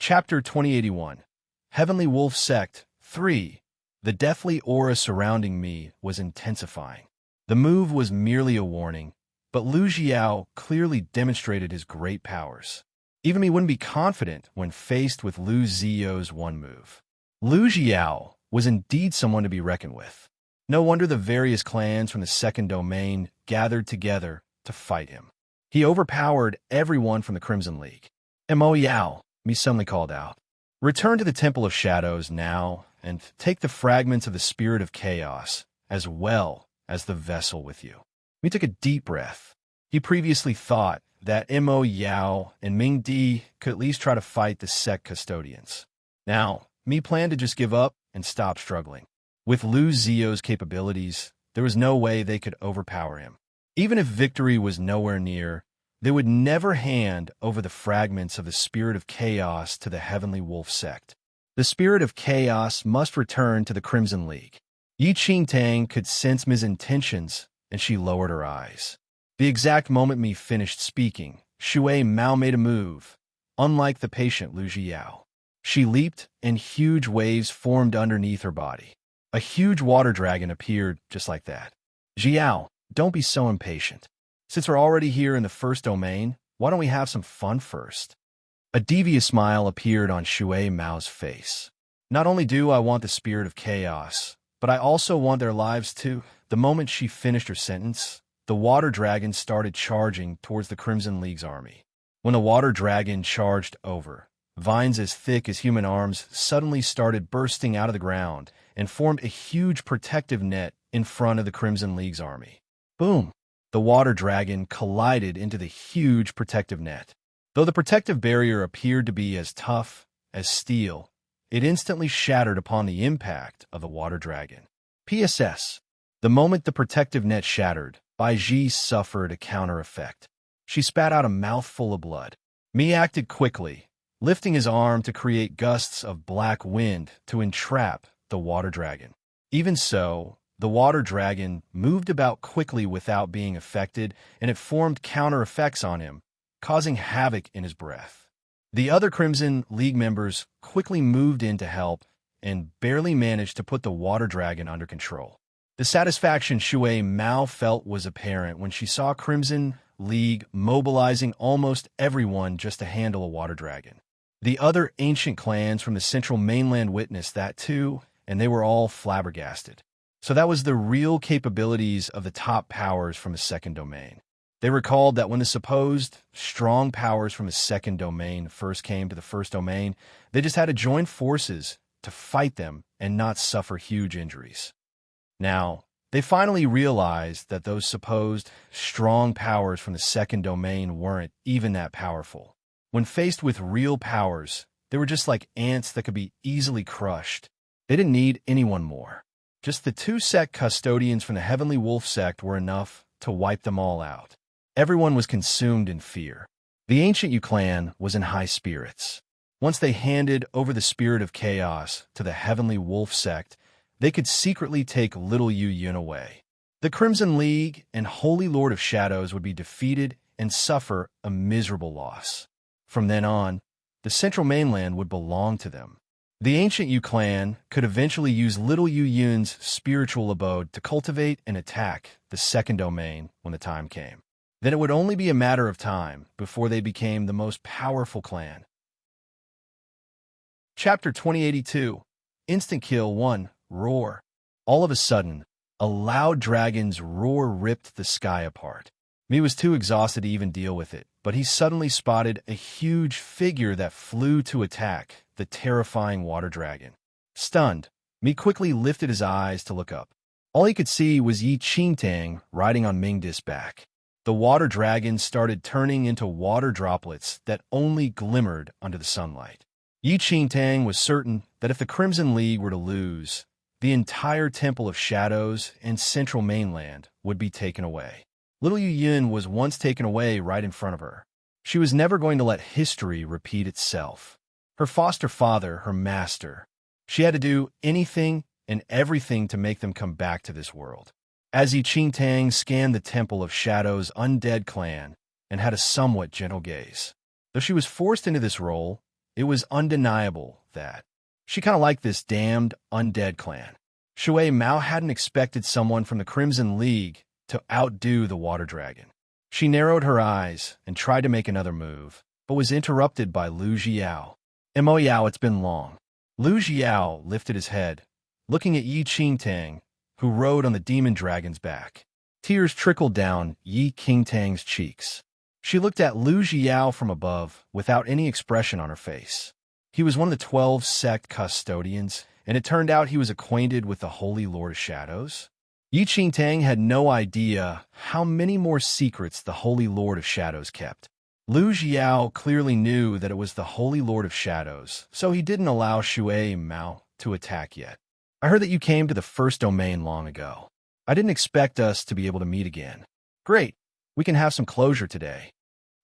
Chapter 2081. Heavenly Wolf Sect 3. The deathly aura surrounding me was intensifying. The move was merely a warning, but Lu Xiao clearly demonstrated his great powers. Even me wouldn't be confident when faced with Lu Xiao's one move. Lu Xiao was indeed someone to be reckoned with. No wonder the various clans from the second domain gathered together to fight him. He overpowered everyone from the Crimson League. Mo Yao, me suddenly called out. Return to the Temple of Shadows now, and take the fragments of the Spirit of Chaos, as well as the vessel with you. Me took a deep breath. He previously thought that Mo Yao and Ming Di could at least try to fight the sect custodians. Now, me planned to just give up and stop struggling. With Lu Xiao's capabilities, there was no way they could overpower him. Even if victory was nowhere near, they would never hand over the fragments of the Spirit of Chaos to the Heavenly Wolf Sect. The Spirit of Chaos must return to the Crimson League. Yi Qingtang could sense Mi's intentions, and she lowered her eyes. The exact moment me finished speaking, Shui Mao made a move, unlike the patient Lu Xiao. She leaped, and huge waves formed underneath her body. A huge water dragon appeared just like that. Xiao, don't be so impatient. Since we're already here in the first domain, why don't we have some fun first? A devious smile appeared on Shui Mao's face. Not only do I want the Spirit of Chaos, but I also want their lives too. The moment she finished her sentence, the water dragon started charging towards the Crimson League's army. When the water dragon charged over, vines as thick as human arms suddenly started bursting out of the ground and formed a huge protective net in front of the Crimson League's army. Boom! The water dragon collided into the huge protective net. Though the protective barrier appeared to be as tough as steel, it instantly shattered upon the impact of the water dragon. PSS. The moment the protective net shattered, Bai Ji suffered a counter effect. She spat out a mouthful of blood. Mi acted quickly, lifting his arm to create gusts of black wind to entrap the water dragon. Even so, the water dragon moved about quickly without being affected, and it formed counter effects on him, causing havoc in his breath. The other Crimson League members quickly moved in to help and barely managed to put the water dragon under control. The satisfaction Shui Mao felt was apparent when she saw Crimson League mobilizing almost everyone just to handle a water dragon. The other ancient clans from the central mainland witnessed that too, and they were all flabbergasted. So that was the real capabilities of the top powers from the second domain. They recalled that when the supposed strong powers from the second domain first came to the first domain, they just had to join forces to fight them and not suffer huge injuries. Now, they finally realized that those supposed strong powers from the second domain weren't even that powerful. When faced with real powers, they were just like ants that could be easily crushed. They didn't need anyone more. Just the two sect custodians from the Heavenly Wolf Sect were enough to wipe them all out. Everyone was consumed in fear. The Ancient Yu clan was in high spirits. Once they handed over the Spirit of Chaos to the Heavenly Wolf Sect, they could secretly take little Yu Yun away. The Crimson League and Holy Lord of Shadows would be defeated and suffer a miserable loss. From then on, the central mainland would belong to them. The Ancient Yu clan could eventually use little Yu Yun's spiritual abode to cultivate and attack the second domain when the time came. Then it would only be a matter of time before they became the most powerful clan. Chapter 2082. Instant Kill 1. Roar. All of a sudden, a loud dragon's roar ripped the sky apart. Mi was too exhausted to even deal with it, but he suddenly spotted a huge figure that flew to attack the terrifying water dragon. Stunned, Mi quickly lifted his eyes to look up. All he could see was Yi Qingtang riding on Mingdi's back. The water dragon started turning into water droplets that only glimmered under the sunlight. Yi Qingtang was certain that if the Crimson League were to lose, the entire Temple of Shadows and Central Mainland would be taken away. Little Yu Yun was once taken away right in front of her. She was never going to let history repeat itself. Her foster father, her master. She had to do anything and everything to make them come back to this world. As Yi Qingtang scanned the Temple of Shadows' undead clan and had a somewhat gentle gaze. Though she was forced into this role, It was undeniable that she kind of liked this damned undead clan. Shui Mao hadn't expected someone from the Crimson League to outdo the water dragon. She narrowed her eyes and tried to make another move, but was interrupted by Lu Jiao. "Mo Yao, it's been long." Lu Jiao lifted his head, looking at Yi Qingtang, who rode on the demon dragon's back. Tears trickled down Yi Qingtang's cheeks. She looked at Lu Jiao from above without any expression on her face. He was one of the 12 sect custodians, and it turned out he was acquainted with the Holy Lord of Shadows. Yi Qingtang had no idea how many more secrets the Holy Lord of Shadows kept. Lu Jiao clearly knew that it was the Holy Lord of Shadows, so he didn't allow Shui Mao to attack yet. "I heard that you came to the first domain long ago. I didn't expect us to be able to meet again. Great, we can have some closure today."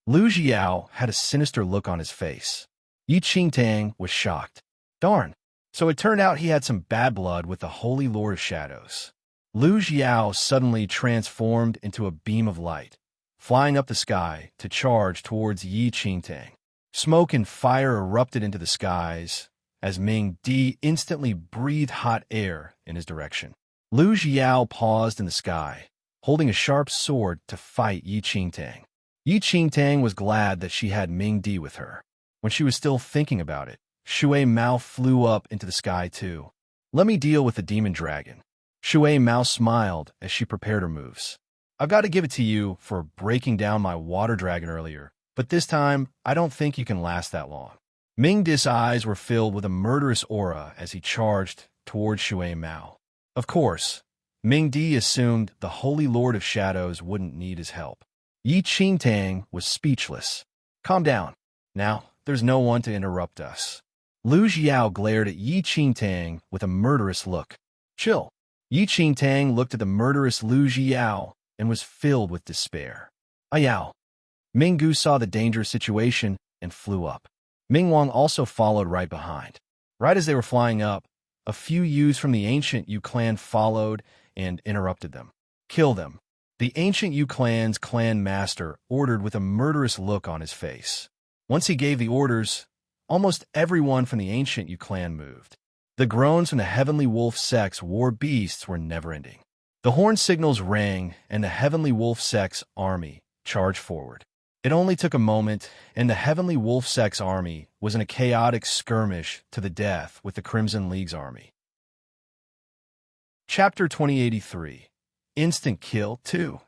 Lu Jiao had a sinister look on his face. Yi Qingtang was shocked. Darn, so it turned out he had some bad blood with the Holy Lord of Shadows. Lu Jiao suddenly transformed into a beam of light, flying up the sky to charge towards Yi Qingtang. Smoke and fire erupted into the skies as Ming Di instantly breathed hot air in his direction. Lu Jiao paused in the sky, holding a sharp sword to fight Yi Qingtang. Yi Qingtang was glad that she had Ming Di with her. When she was still thinking about it, Shui Mao flew up into the sky too. "Let me deal with the demon dragon." Shui Mao smiled as she prepared her moves. "I've got to give it to you for breaking down my water dragon earlier, but this time I don't think you can last that long." Ming Di's eyes were filled with a murderous aura as he charged toward Shui Mao. Of course, Ming Di assumed the Holy Lord of Shadows wouldn't need his help. Yi Qingtang was speechless. "Calm down. Now, there's no one to interrupt us." Lu Jiao glared at Yi Qingtang with a murderous look. "Chill." Yi Qingtang looked at the murderous Lu Jiao and was filled with despair. "Ayao." Ming Gu saw the dangerous situation and flew up. Ming Wang also followed right behind. Right as they were flying up, a few youths from the Ancient Yu clan followed and interrupted them. "Kill them." The Ancient Yu clan's clan master ordered with a murderous look on his face. Once he gave the orders, almost everyone from the Ancient Yu clan moved. The groans from the Heavenly Wolf sect's war beasts were never-ending. The horn signals rang, and the Heavenly Wolf sect's army charged forward. It only took a moment, and the Heavenly Wolf sect's army was in a chaotic skirmish to the death with the Crimson League's army. Chapter 2083. Instant Kill 2.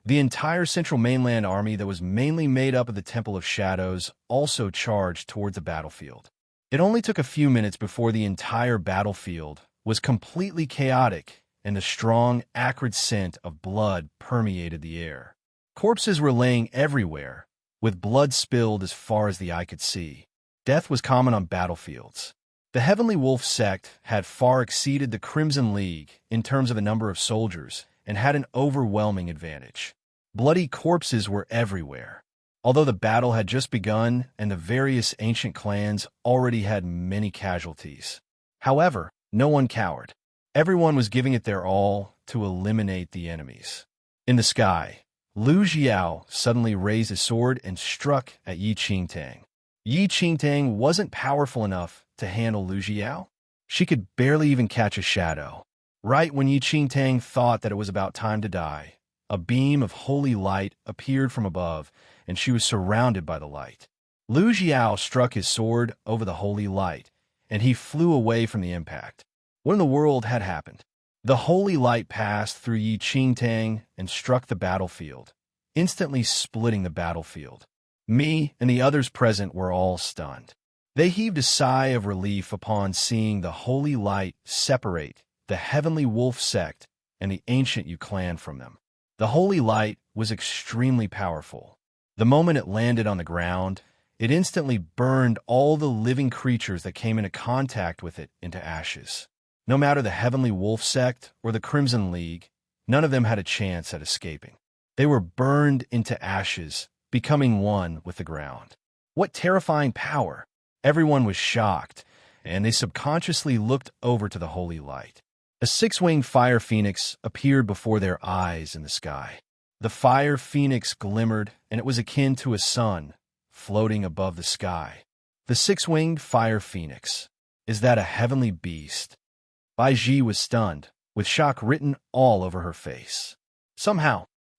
The entire Central Mainland army that was mainly made up of the Temple of Shadows also charged towards the battlefield. It only took a few minutes before the entire battlefield was completely chaotic, and a strong, acrid scent of blood permeated the air. Corpses were laying everywhere, with blood spilled as far as the eye could see. Death was common on battlefields. The Heavenly Wolf sect had far exceeded the Crimson League in terms of the number of soldiers, and had an overwhelming advantage. Bloody corpses were everywhere. Although the battle had just begun and the various ancient clans already had many casualties. However, no one cowered. Everyone was giving it their all to eliminate the enemies. In the sky, Lu Jiao suddenly raised his sword and struck at Yi Qingtang. Yi Qingtang wasn't powerful enough to handle Lu Jiao. She could barely even catch a shadow. Right when Yi Qingtang thought that it was about time to die, a beam of holy light appeared from above, and she was surrounded by the light. Lu Jiao struck his sword over the holy light, and he flew away from the impact. What in the world had happened? The holy light passed through Yi Qingtang and struck the battlefield, instantly splitting the battlefield. Me and the others present were all stunned. They heaved a sigh of relief upon seeing the holy light separate the Heavenly Wolf sect and the Ancient Yu clan from them. The holy light was extremely powerful. The moment it landed on the ground, it instantly burned all the living creatures that came into contact with it into ashes. No matter the Heavenly Wolf sect or the Crimson League, none of them had a chance at escaping. They were burned into ashes, becoming one with the ground. What terrifying power! Everyone was shocked, and they subconsciously looked over to the holy light. A six-winged fire phoenix appeared before their eyes in the sky. The fire phoenix glimmered, and it was akin to a sun, floating above the sky. The six-winged fire phoenix. Is that a heavenly beast? Bai Ji was stunned, with shock written all over her face.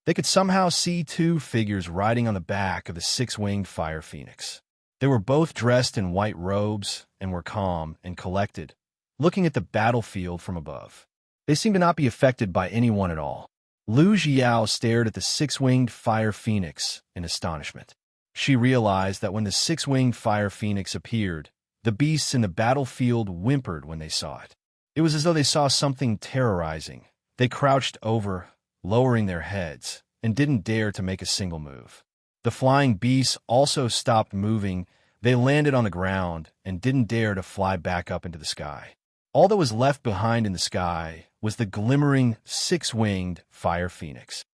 They could somehow see two figures riding on the back of the six-winged fire phoenix. They were both dressed in white robes and were calm and collected, looking at the battlefield from above. They seemed to not be affected by anyone at all. Lu Jiao stared at the six-winged fire phoenix in astonishment. She realized that when the six-winged fire phoenix appeared, the beasts in the battlefield whimpered when they saw it. It was as though they saw something terrorizing. They crouched over, lowering their heads, and didn't dare to make a single move. The flying beasts also stopped moving. They landed on the ground and didn't dare to fly back up into the sky. All that was left behind in the sky was the glimmering six-winged fire phoenix.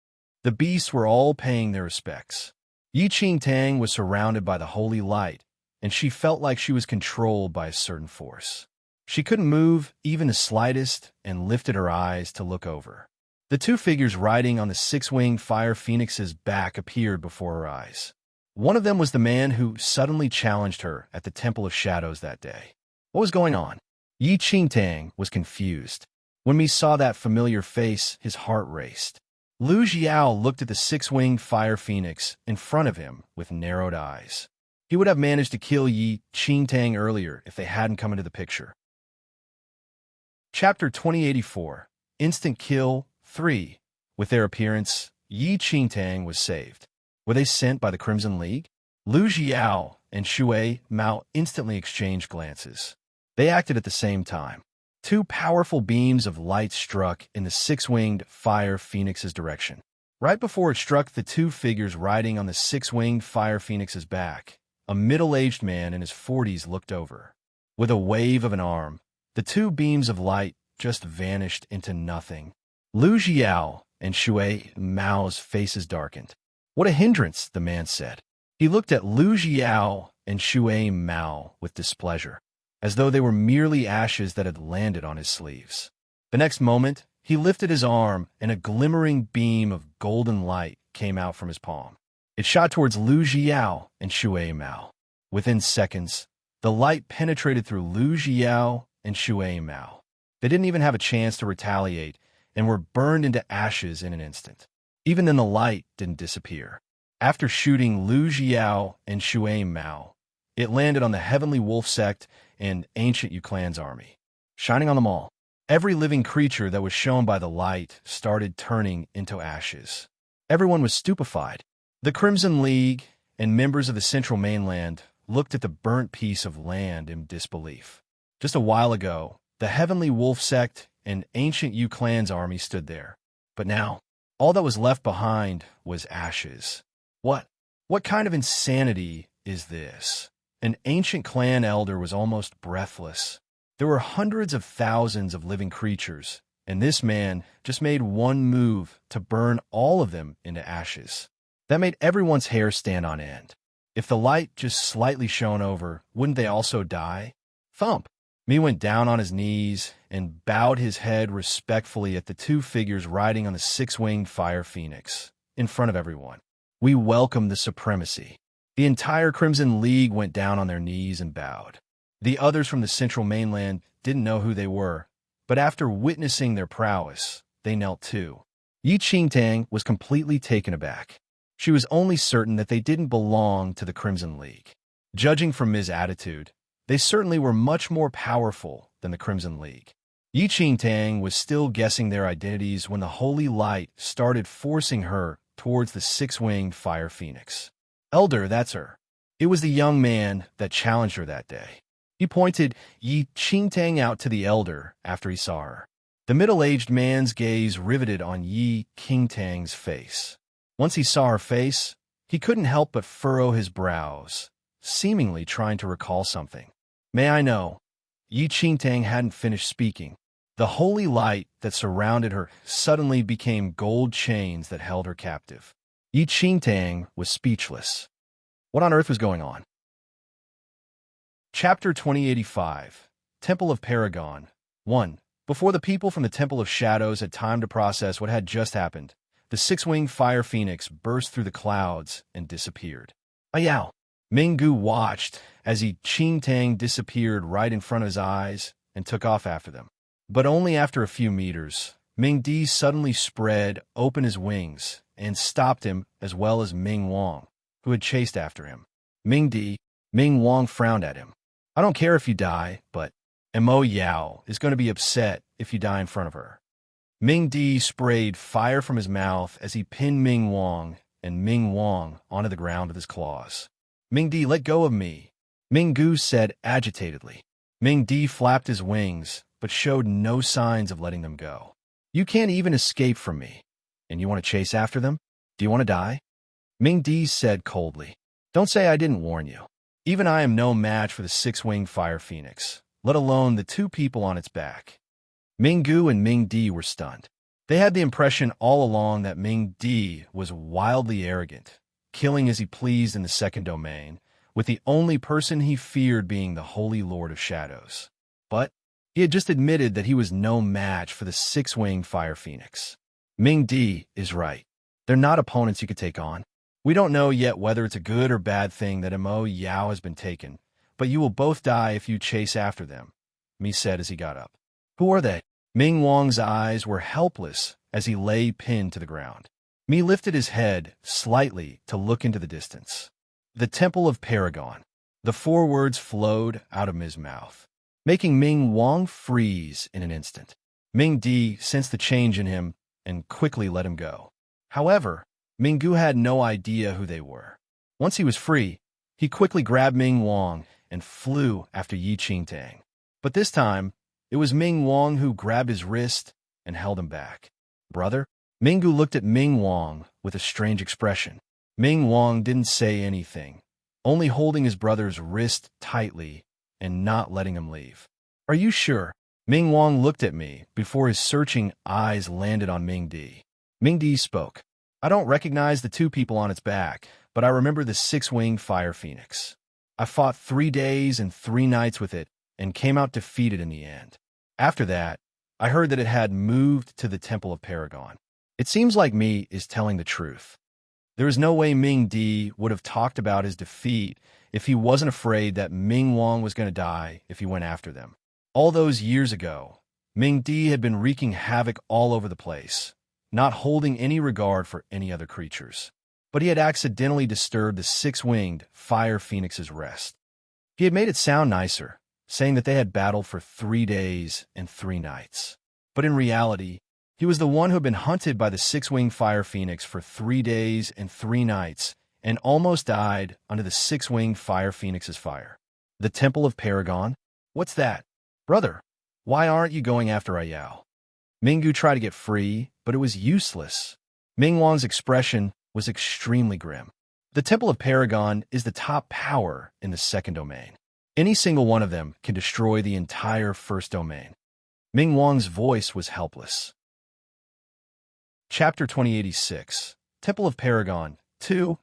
The beasts were all paying their respects. Yi Qingtang was surrounded by the holy light, and she felt like she was controlled by a certain force. She couldn't move even the slightest and lifted her eyes to look over. The two figures riding on the six-winged fire phoenix's back appeared before her eyes. One of them was the man who suddenly challenged her at the Temple of Shadows that day. What was going on? Yi Qingtang was confused. When he saw that familiar face, his heart raced. Lu Jiao looked at the six-winged fire phoenix in front of him with narrowed eyes. He would have managed to kill Yi Qingtang earlier if they hadn't come into the picture. Chapter 2084. Instant Kill 3. With their appearance, Yi Qingtang was saved. Were they sent by the Crimson League? Lu Jiao and Shui Mao instantly exchanged glances. They acted at the same time. Two powerful beams of light struck in the six-winged fire phoenix's direction. Right before it struck the two figures riding on the six-winged fire phoenix's back, a middle-aged man in his 40s looked over. With a wave of an arm, the two beams of light just vanished into nothing. Lu Jiao and Shui Mao's faces darkened. What a hindrance, the man said. He looked at Lu Jiao and Shui Mao with displeasure, as though they were merely ashes that had landed on his sleeves. The next moment, he lifted his arm and a glimmering beam of golden light came out from his palm. It shot towards Lu Jiao and Shui Mao. Within seconds, the light penetrated through Lu Jiao and Shui Mao. They didn't even have a chance to retaliate and were burned into ashes in an instant. Even then, the light didn't disappear. After shooting Lu Jiao and Shui Mao, it landed on the Heavenly Wolf Sect and Ancient Yu Clan's army, shining on them all. Every living creature that was shown by the light started turning into ashes. Everyone was stupefied. The Crimson League and members of the Central Mainland looked at the burnt piece of land in disbelief. Just a while ago, the Heavenly Wolf Sect and Ancient Yu Clan's army stood there. But now, all that was left behind was ashes. What kind of insanity is this? An ancient clan elder was almost breathless. There were hundreds of thousands of living creatures, and this man just made one move to burn all of them into ashes. That made everyone's hair stand on end. If the light just slightly shone over, wouldn't they also die? Thump! Mi went down on his knees and bowed his head respectfully at the two figures riding on the six-winged fire phoenix, in front of everyone. We welcome the supremacy. The entire Crimson League went down on their knees and bowed. The others from the Central Mainland didn't know who they were, but after witnessing their prowess, they knelt too. Yi Qingtang was completely taken aback. She was only certain that they didn't belong to the Crimson League. Judging from Mi's attitude, they certainly were much more powerful than the Crimson League. Yi Qingtang was still guessing their identities when the holy light started forcing her towards the six-winged fire phoenix. Elder, that's her. It was the young man that challenged her that day. He pointed Yi Qingtang out to the elder after he saw her. The middle-aged man's gaze riveted on Yi Qingtang's face. Once he saw her face, he couldn't help but furrow his brows, seemingly trying to recall something. May I know? Yi Qingtang hadn't finished speaking. The holy light that surrounded her suddenly became gold chains that held her captive. Yi Qingtang was speechless. What on earth was going on? Chapter 2085. Temple of Paragon. 1. Before the people from the Temple of Shadows had time to process what had just happened, the six-winged fire phoenix burst through the clouds and disappeared. Ayao! Minggu watched as Tang disappeared right in front of his eyes and took off after them. But only after a few meters, Di suddenly spread open his wings and stopped him, as well as Ming Wang, who had chased after him. Ming Wang frowned at him. I don't care if you die, but Mo Yao is going to be upset if you die in front of her. Di sprayed fire from his mouth as he pinned Ming Wang onto the ground with his claws. Di, let go of me, Minggu said agitatedly. Di flapped his wings, but showed no signs of letting them go. You can't even escape from me. And you want to chase after them? Do you want to die? Di said coldly. Don't say I didn't warn you. Even I am no match for the six-winged fire phoenix, let alone the two people on its back. Minggu and Di were stunned. They had the impression all along that Di was wildly arrogant, killing as he pleased in the second domain, with the only person he feared being the Holy Lord of Shadows. But he had just admitted that he was no match for the six-winged fire phoenix. Di is right. They're not opponents you could take on. We don't know yet whether it's a good or bad thing that Mo Yao has been taken, but you will both die if you chase after them, Mi said as he got up. Who are they? Ming Wang's eyes were helpless as he lay pinned to the ground. Mi lifted his head slightly to look into the distance. The Temple of Paragon. The four words flowed out of Mi's mouth, making Ming Wang freeze in an instant. Di sensed the change in him and quickly let him go. However, Minggu had no idea who they were. Once he was free, he quickly grabbed Ming Wang and flew after Tang. But this time, it was Ming Wang who grabbed his wrist and held him back. Brother? Minggu looked at Ming Wang with a strange expression. Ming Wang didn't say anything, only holding his brother's wrist tightly and not letting him leave. Are you sure? Ming Wang looked at me before his searching eyes landed on Di. Di spoke. I don't recognize the two people on its back, but I remember the six-winged fire phoenix. I fought 3 days and 3 nights with it and came out defeated in the end. After that, I heard that it had moved to the Temple of Paragon. It seems like Mi is telling the truth. There is no way Di would have talked about his defeat if he wasn't afraid that Ming Wang was going to die if he went after them. All those years ago, Di had been wreaking havoc all over the place, not holding any regard for any other creatures. But he had accidentally disturbed the six-winged fire phoenix's rest. He had made it sound nicer, saying that they had battled for 3 days and 3 nights. But in reality, he was the one who had been hunted by the six-winged fire phoenix for 3 days and 3 nights and almost died under the six-winged fire phoenix's fire. The Temple of Paragon? What's that? Brother, why aren't you going after Ayao? Minggu tried to get free, but it was useless. Ming Wang's expression was extremely grim. The Temple of Paragon is the top power in the second domain. Any single one of them can destroy the entire first domain. Ming Wang's voice was helpless. Chapter 2086, Temple of Paragon 2.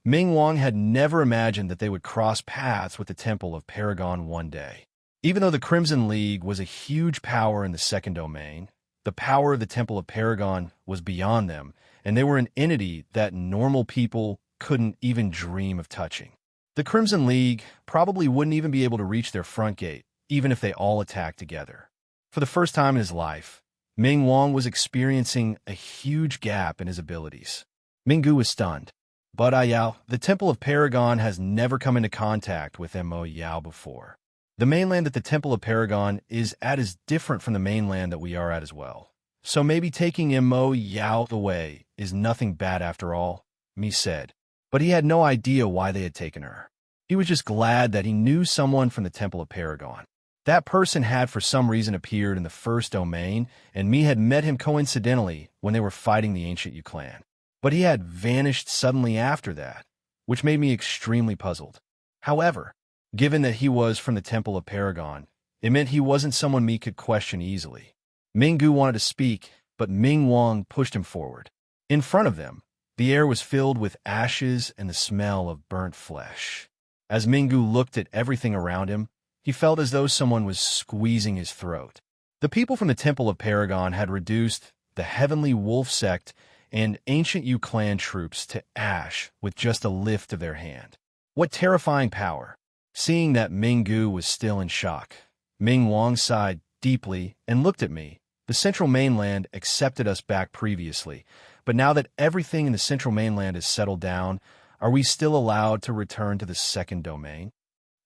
Ming Wang had never imagined that they would cross paths with the Temple of Paragon one day. Even though the Crimson League was a huge power in the second domain, the power of the Temple of Paragon was beyond them, and they were an entity that normal people couldn't even dream of touching. The Crimson League probably wouldn't even be able to reach their front gate, even if they all attacked together. For the first time in his life, Ming Wang was experiencing a huge gap in his abilities. Minggu was stunned. But Ayao, the Temple of Paragon has never come into contact with Mo Yao before. The mainland that the Temple of Paragon is at is different from the mainland that we are at as well. So maybe taking Mo Yao away is nothing bad after all, Mi said. But he had no idea why they had taken her. He was just glad that he knew someone from the Temple of Paragon. That person had for some reason appeared in the first domain, and Mi had met him coincidentally when they were fighting the Ancient Yu clan. But he had vanished suddenly after that, which made me extremely puzzled. However, given that he was from the Temple of Paragon, it meant he wasn't someone Mi could question easily. Minggu wanted to speak, but Ming Wang pushed him forward. In front of them, the air was filled with ashes and the smell of burnt flesh. As Minggu looked at everything around him, he felt as though someone was squeezing his throat. The people from the Temple of Paragon had reduced the Heavenly Wolf sect and Ancient Yu clan troops to ash with just a lift of their hand. What terrifying power! Seeing that Ming Gu was still in shock, Ming Wang sighed deeply and looked at me. The central mainland accepted us back previously, but now that everything in the central mainland is settled down, are we still allowed to return to the second domain?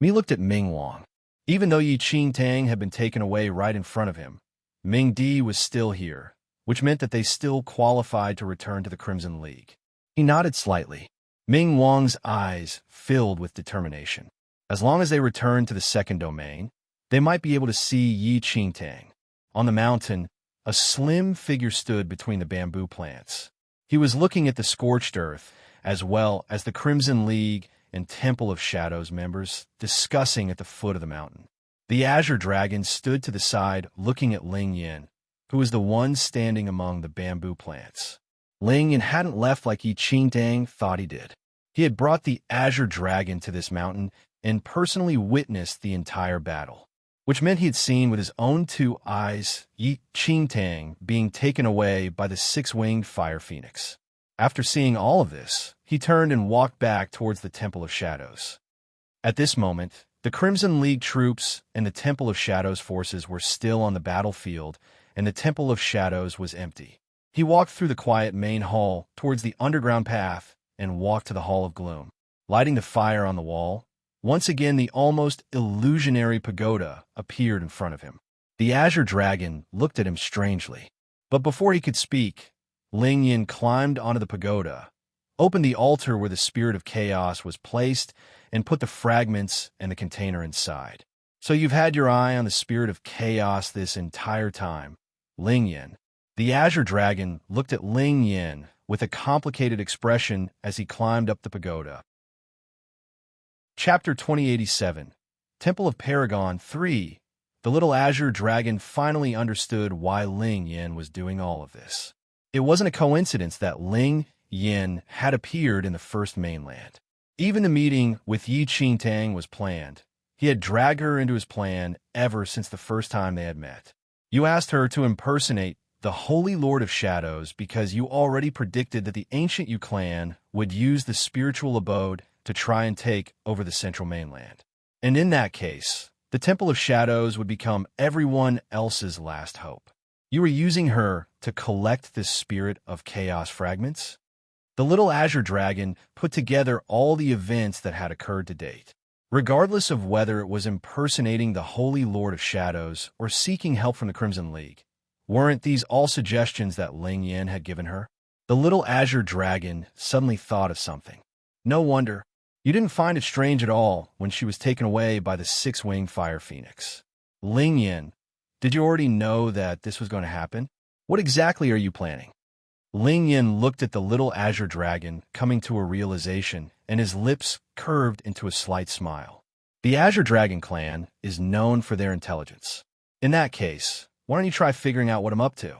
Me looked at Ming Wang. Even though Yi Qingtang had been taken away right in front of him, Ming Di was still here, which meant that they still qualified to return to the Crimson League. He nodded slightly. Ming Wang's eyes filled with determination. As long as they returned to the second domain, they might be able to see Yi Qingtang. On the mountain, a slim figure stood between the bamboo plants. He was looking at the scorched earth, as well as the Crimson League and Temple of Shadows members discussing at the foot of the mountain. The Azure Dragon stood to the side looking at Ling Yin, who was the one standing among the bamboo plants. Ling Yin hadn't left like Yi Qingtang thought he did. He had brought the Azure Dragon to this mountain and personally witnessed the entire battle, which meant he had seen with his own two eyes Yi Qingtang being taken away by the six-winged fire phoenix. After seeing all of this, he turned and walked back towards the Temple of Shadows. At this moment, the Crimson League troops and the Temple of Shadows forces were still on the battlefield, and the Temple of Shadows was empty. He walked through the quiet main hall towards the underground path and walked to the Hall of Gloom. Lighting the fire on the wall, once again the almost illusionary pagoda appeared in front of him. The Azure Dragon looked at him strangely, but before he could speak, Ling Yin climbed onto the pagoda, opened the altar where the spirit of chaos was placed, and put the fragments and the container inside. So you've had your eye on the spirit of chaos this entire time, Ling Yin. The Azure Dragon looked at Ling Yin with a complicated expression as he climbed up the pagoda. Chapter 2087, Temple of Paragon 3. The little Azure Dragon finally understood why Ling Yin was doing all of this. It wasn't a coincidence that Ling Yin had appeared in the first mainland. Even the meeting with Yi Qingtang was planned. He had dragged her into his plan ever since the first time they had met. You asked her to impersonate the Holy Lord of Shadows because you already predicted that the ancient Yu clan would use the spiritual abode to try and take over the central mainland. And in that case, the Temple of Shadows would become everyone else's last hope. You were using her to collect this spirit of chaos fragments? The little Azure Dragon put together all the events that had occurred to date. Regardless of whether it was impersonating the Holy Lord of Shadows or seeking help from the Crimson League, weren't these all suggestions that Ling Yin had given her? The little Azure Dragon suddenly thought of something. No wonder. You didn't find it strange at all when she was taken away by the six-winged fire phoenix. Ling Yin, did you already know that this was going to happen? What exactly are you planning? Ling Yin looked at the little Azure Dragon, coming to a realization, and his lips curved into a slight smile. The Azure Dragon clan is known for their intelligence. In that case, why don't you try figuring out what I'm up to?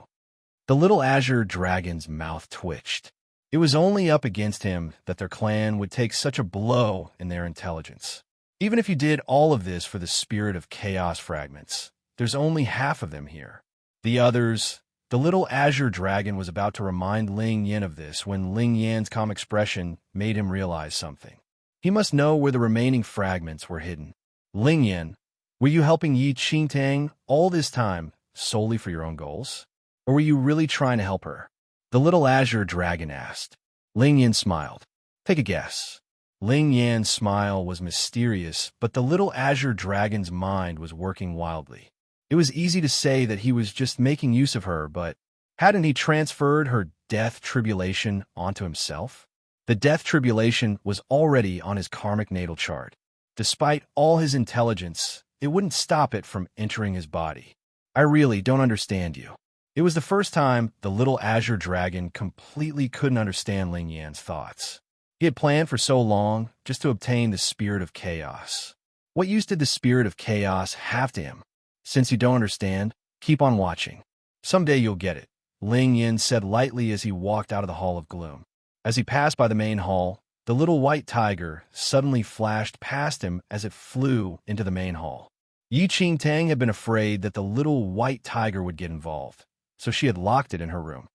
The little Azure Dragon's mouth twitched. It was only up against him that their clan would take such a blow in their intelligence. Even if you did all of this for the spirit of chaos fragments, there's only half of them here. The others... The little Azure Dragon was about to remind Ling Yin of this when Ling Yan's calm expression made him realize something. He must know where the remaining fragments were hidden. Ling Yin, were you helping Yi Qingtang all this time solely for your own goals? Or were you really trying to help her? The little Azure Dragon asked. Ling Yin smiled. Take a guess. Ling Yan's smile was mysterious, but the little Azure Dragon's mind was working wildly. It was easy to say that he was just making use of her, but hadn't he transferred her death tribulation onto himself? The death tribulation was already on his karmic natal chart. Despite all his intelligence, it wouldn't stop it from entering his body. I really don't understand you. It was the first time the little Azure Dragon completely couldn't understand Ling Yan's thoughts. He had planned for so long just to obtain the spirit of chaos. What use did the spirit of chaos have to him? Since you don't understand, keep on watching. Someday you'll get it, Ling Yin said lightly as he walked out of the Hall of Gloom. As he passed by the main hall, the little white tiger suddenly flashed past him as it flew into the main hall. Yi Qingtang had been afraid that the little white tiger would get involved, so she had locked it in her room.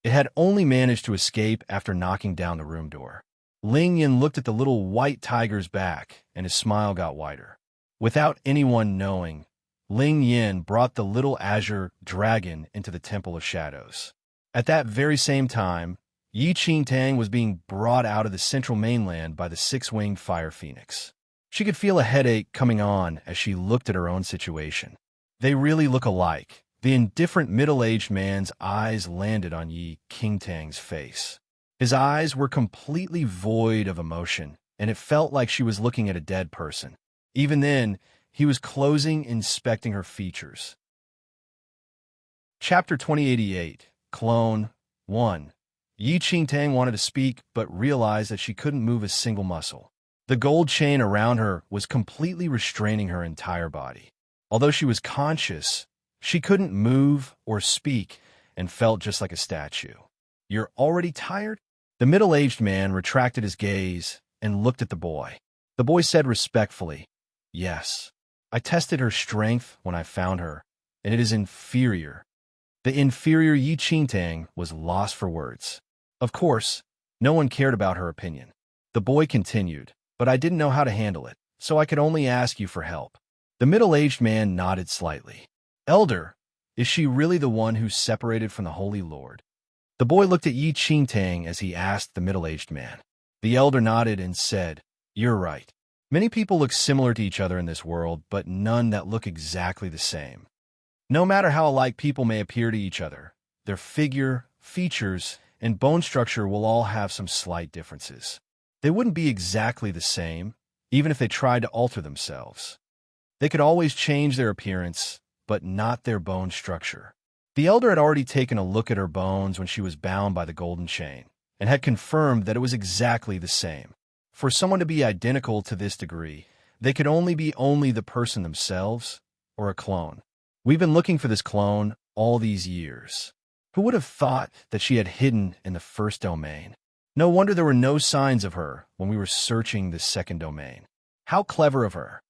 It had only managed to escape after knocking down the room door. Ling Yin looked at the little white tiger's back, and his smile got wider. Without anyone knowing, Ling Yin brought the little azure dragon into the Temple of Shadows. At that very same time, Yi Qingtang was being brought out of the central mainland by the six-winged fire phoenix. She could feel a headache coming on as she looked at her own situation. They really look alike. The indifferent middle-aged man's eyes landed on Yi Qingtang's face. His eyes were completely void of emotion, and it felt like she was looking at a dead person. Even then, he was closing, inspecting her features. Chapter 2088, Clone 1. Yi Qingtang wanted to speak, but realized that she couldn't move a single muscle. The gold chain around her was completely restraining her entire body. Although she was conscious, she couldn't move or speak and felt just like a statue. "You're already tired?" The middle-aged man retracted his gaze and looked at the boy. The boy said respectfully, "Yes. I tested her strength when I found her, and it is inferior." The inferior Yi Qingtang was lost for words. Of course, no one cared about her opinion. The boy continued, "But I didn't know how to handle it, so I could only ask you for help." The middle-aged man nodded slightly. "Elder, is she really the one who's separated from the Holy Lord?" The boy looked at Yi Qingtang as he asked the middle-aged man. The elder nodded and said, "You're right. Many people look similar to each other in this world, but none that look exactly the same. No matter how alike people may appear to each other, their figure, features, and bone structure will all have some slight differences. They wouldn't be exactly the same, even if they tried to alter themselves. They could always change their appearance, but not their bone structure." The elder had already taken a look at her bones when she was bound by the golden chain, and had confirmed that it was exactly the same. For someone to be identical to this degree, they could only be the person themselves, or a clone. "We've been looking for this clone all these years. Who would have thought that she had hidden in the first domain? No wonder there were no signs of her when we were searching the second domain. How clever of her."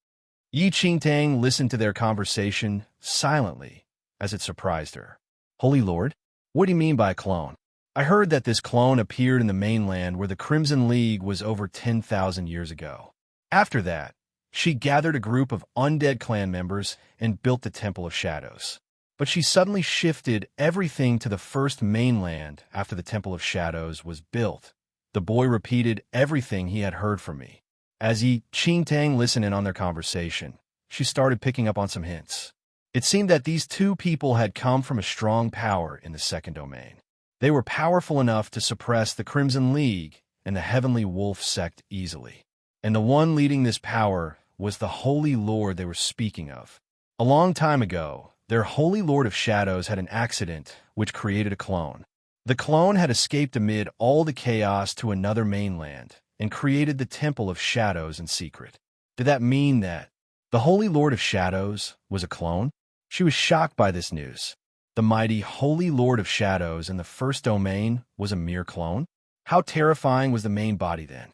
Yi Qingtang listened to their conversation silently, as it surprised her. "Holy Lord, what do you mean by a clone? I heard that this clone appeared in the mainland where the Crimson League was over 10,000 years ago. After that, she gathered a group of undead clan members and built the Temple of Shadows. But she suddenly shifted everything to the first mainland after the Temple of Shadows was built." The boy repeated everything he had heard from me. As Yi Qingtang listened in on their conversation, she started picking up on some hints. It seemed that these two people had come from a strong power in the second domain. They were powerful enough to suppress the Crimson League and the Heavenly Wolf sect easily. And the one leading this power was the Holy Lord they were speaking of. A long time ago, their Holy Lord of Shadows had an accident which created a clone. The clone had escaped amid all the chaos to another mainland and created the Temple of Shadows in secret. Did that mean that the Holy Lord of Shadows was a clone? She was shocked by this news. The mighty Holy Lord of Shadows in the first domain was a mere clone? How terrifying was the main body then?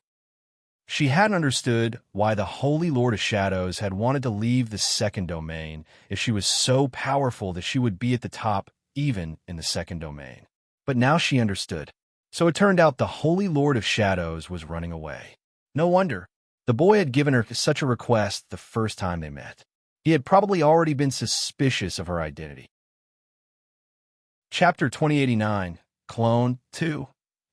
She hadn't understood why the Holy Lord of Shadows had wanted to leave the second domain if she was so powerful that she would be at the top even in the second domain. But now she understood. So it turned out the Holy Lord of Shadows was running away. No wonder. The boy had given her such a request the first time they met. He had probably already been suspicious of her identity. Chapter 2089, Clone 2.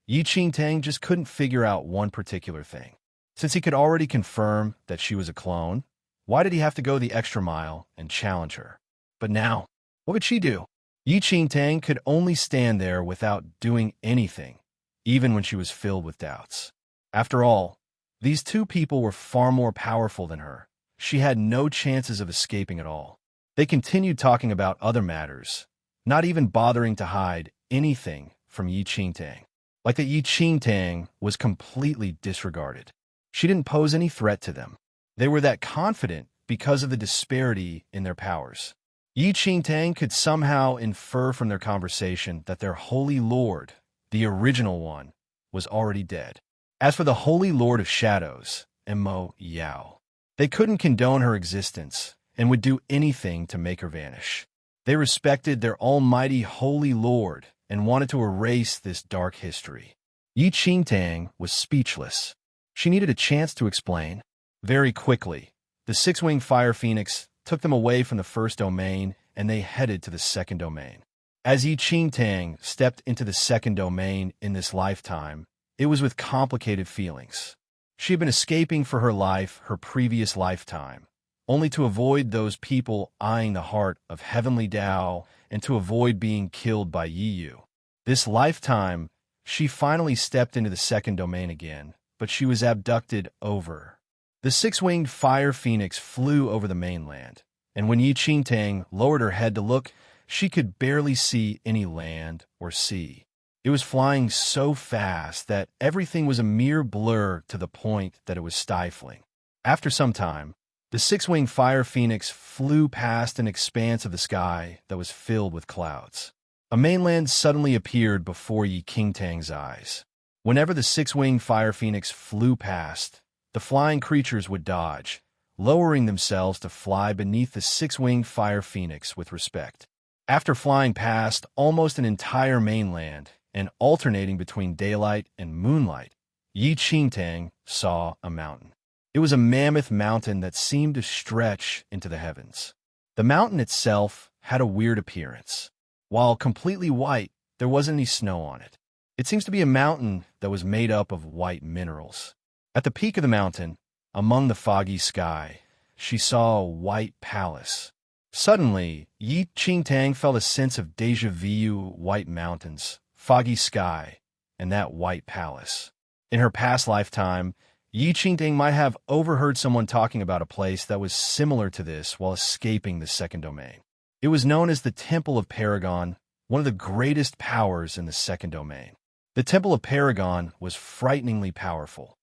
Yi Qingtang just couldn't figure out one particular thing. Since he could already confirm that she was a clone, why did he have to go the extra mile and challenge her? But now, what could she do? Yi Qingtang could only stand there without doing anything, even when she was filled with doubts. After all, these two people were far more powerful than her. She had no chances of escaping at all. They continued talking about other matters, not even bothering to hide anything from Yi Qingtang. Like that Yi Qingtang was completely disregarded. She didn't pose any threat to them. They were that confident because of the disparity in their powers. Yi Qingtang could somehow infer from their conversation that their Holy Lord, the original one, was already dead. As for the Holy Lord of Shadows, Mo Yao, they couldn't condone her existence and would do anything to make her vanish. They respected their almighty Holy Lord and wanted to erase this dark history. Yi Qingtang was speechless. She needed a chance to explain. Very quickly, the six-winged fire phoenix took them away from the first domain, and they headed to the second domain. As Yi Qingtang stepped into the second domain in this lifetime, it was with complicated feelings. She had been escaping for her life her previous lifetime, only to avoid those people eyeing the heart of heavenly Tao and to avoid being killed by Yi Yu. This lifetime, she finally stepped into the second domain again, but she was abducted over. The six-winged fire phoenix flew over the mainland, and when Yi Qingtang lowered her head to look, she could barely see any land or sea. It was flying so fast that everything was a mere blur to the point that it was stifling. After some time, the six-winged fire phoenix flew past an expanse of the sky that was filled with clouds. A mainland suddenly appeared before Yi Qingtang's eyes. Whenever the six-winged fire phoenix flew past, the flying creatures would dodge, lowering themselves to fly beneath the six-winged fire phoenix with respect. After flying past almost an entire mainland and alternating between daylight and moonlight, Yi Qingtang saw a mountain. It was a mammoth mountain that seemed to stretch into the heavens. The mountain itself had a weird appearance. While completely white, there wasn't any snow on it. It seems to be a mountain that was made up of white minerals. At the peak of the mountain, among the foggy sky, she saw a white palace. Suddenly, Yi Qingtang felt a sense of déjà vu: white mountains, foggy sky, and that white palace. In her past lifetime, Yi Qingtang might have overheard someone talking about a place that was similar to this while escaping the second domain. It was known as the Temple of Paragon, one of the greatest powers in the second domain. The Temple of Paragon was frighteningly powerful.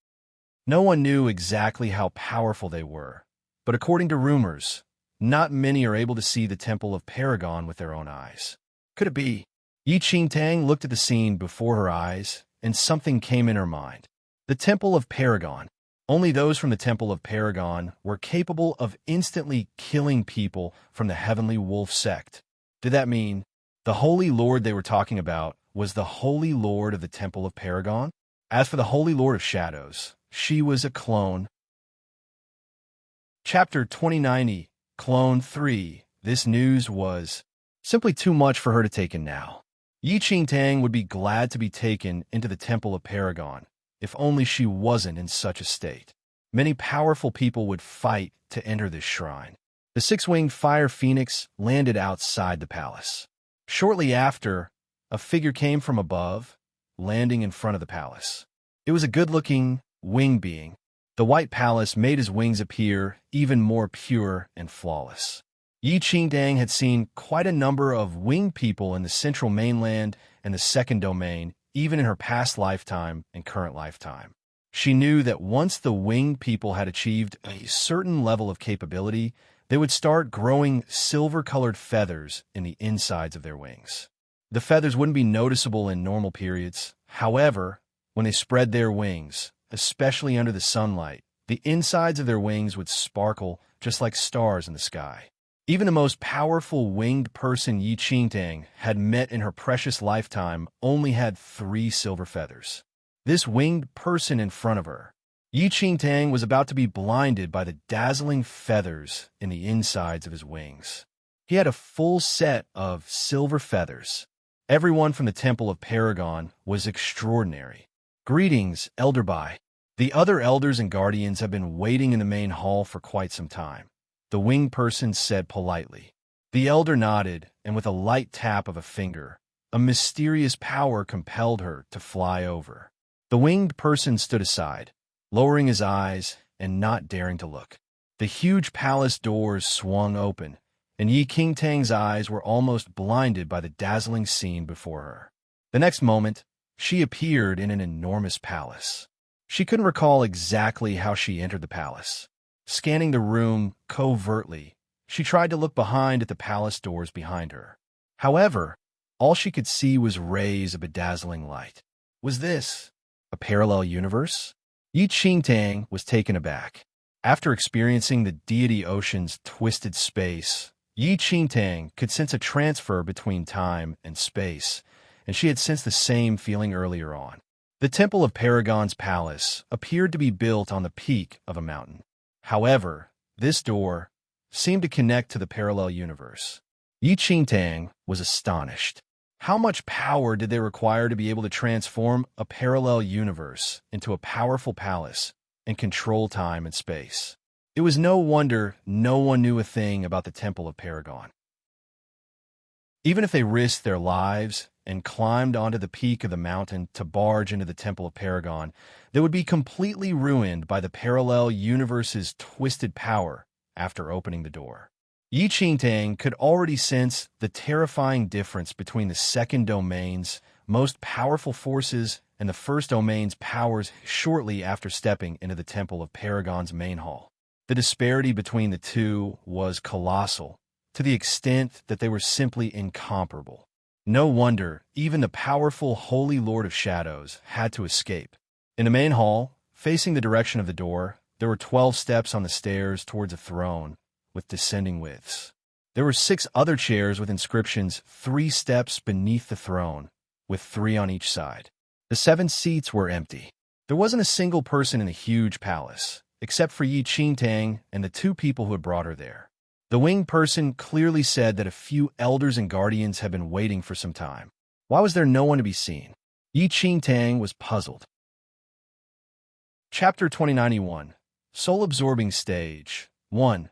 No one knew exactly how powerful they were, but according to rumors, not many are able to see the Temple of Paragon with their own eyes. Could it be? Yi Qingtang looked at the scene before her eyes, and something came in her mind. The Temple of Paragon. Only those from the Temple of Paragon were capable of instantly killing people from the Heavenly Wolf sect. Did that mean the Holy Lord they were talking about was the Holy Lord of the Temple of Paragon? As for the Holy Lord of Shadows, she was a clone. Chapter 2090, Clone 3. This news was simply too much for her to take in now. Yi Qingtang would be glad to be taken into the Temple of Paragon, if only she wasn't in such a state. Many powerful people would fight to enter this shrine. The six-winged fire phoenix landed outside the palace. Shortly after, a figure came from above, landing in front of the palace. It was a good-looking, winged being. The white palace made his wings appear even more pure and flawless. Yi Qingtang had seen quite a number of winged people in the central mainland and the second domain, even in her past lifetime and current lifetime. She knew that once the winged people had achieved a certain level of capability, they would start growing silver-colored feathers in the insides of their wings. The feathers wouldn't be noticeable in normal periods. However, when they spread their wings, especially under the sunlight, the insides of their wings would sparkle just like stars in the sky. Even the most powerful winged person Yi Qingtang had met in her precious lifetime only had 3 silver feathers. This winged person in front of her, Yi Qingtang, was about to be blinded by the dazzling feathers in the insides of his wings. He had a full set of silver feathers. Everyone from the Temple of Paragon was extraordinary. Greetings, Elder Bai. The other elders and guardians have been waiting in the main hall for quite some time, the winged person said politely. The elder nodded, and with a light tap of a finger, a mysterious power compelled her to fly over. The winged person stood aside, lowering his eyes and not daring to look. The huge palace doors swung open, and Yi Qingtang's eyes were almost blinded by the dazzling scene before her. The next moment, she appeared in an enormous palace. She couldn't recall exactly how she entered the palace. Scanning the room covertly, she tried to look behind at the palace doors behind her. However, all she could see was rays of bedazzling light. Was this a parallel universe? Yi Qingtang was taken aback. After experiencing the deity ocean's twisted space, Yi Qingtang could sense a transfer between time and space, and she had sensed the same feeling earlier on. The Temple of Paragon's palace appeared to be built on the peak of a mountain. However, this door seemed to connect to the parallel universe. Yi Qingtang was astonished. How much power did they require to be able to transform a parallel universe into a powerful palace and control time and space? It was no wonder no one knew a thing about the Temple of Paragon. Even if they risked their lives and climbed onto the peak of the mountain to barge into the Temple of Paragon, they would be completely ruined by the parallel universe's twisted power after opening the door. Yi Qingtang could already sense the terrifying difference between the second domain's most powerful forces and the first domain's powers shortly after stepping into the Temple of Paragon's main hall. The disparity between the two was colossal, to the extent that they were simply incomparable. No wonder even the powerful Holy Lord of Shadows had to escape. In the main hall, facing the direction of the door, there were 12 steps on the stairs towards a throne with descending widths. There were 6 other chairs with inscriptions 3 steps beneath the throne, with 3 on each side. The 7 seats were empty. There wasn't a single person in the huge palace, except for Yi Qingtang and the 2 people who had brought her there. The winged person clearly said that a few elders and guardians had been waiting for some time. Why was there no one to be seen? Yi Qingtang was puzzled. Chapter 2091, Soul-Absorbing Stage 1.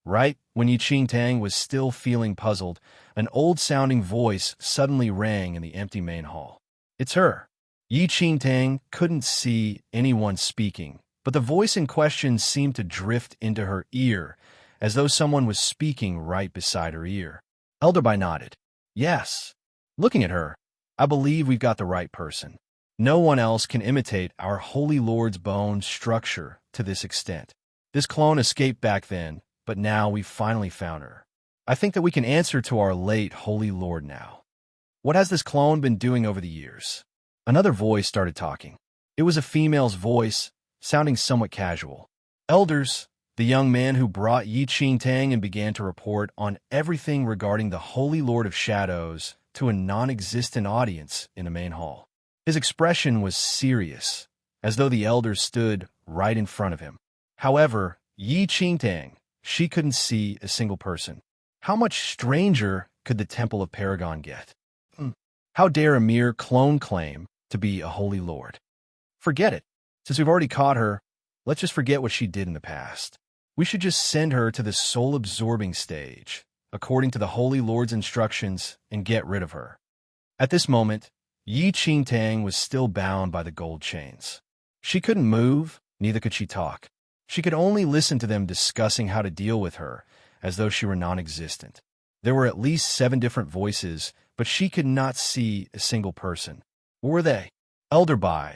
Right when Yi Qingtang was still feeling puzzled, an old-sounding voice suddenly rang in the empty main hall. It's her. Yi Qingtang couldn't see anyone speaking, but the voice in question seemed to drift into her ear, as though someone was speaking right beside her ear. Elderby nodded. Yes. Looking at her, I believe we've got the right person. No one else can imitate our Holy Lord's bone structure to this extent. This clone escaped back then, but now we've finally found her. I think that we can answer to our late Holy Lord now. What has this clone been doing over the years? Another voice started talking. It was a female's voice, sounding somewhat casual. Elders, the young man who brought Yi Qingtang and began to report on everything regarding the Holy Lord of Shadows to a non-existent audience in the main hall. His expression was serious, as though the elders stood right in front of him. However, Yi Qingtang, she couldn't see a single person. How much stranger could the Temple of Paragon get? How dare a mere clone claim to be a Holy Lord? Forget it. Since we've already caught her, let's just forget what she did in the past. We should just send her to the soul-absorbing stage, according to the Holy Lord's instructions, and get rid of her. At this moment, Yi Qingtang was still bound by the gold chains. She couldn't move, neither could she talk. She could only listen to them discussing how to deal with her, as though she were non-existent. There were at least 7 different voices, but she could not see a single person. What were they? Elderby,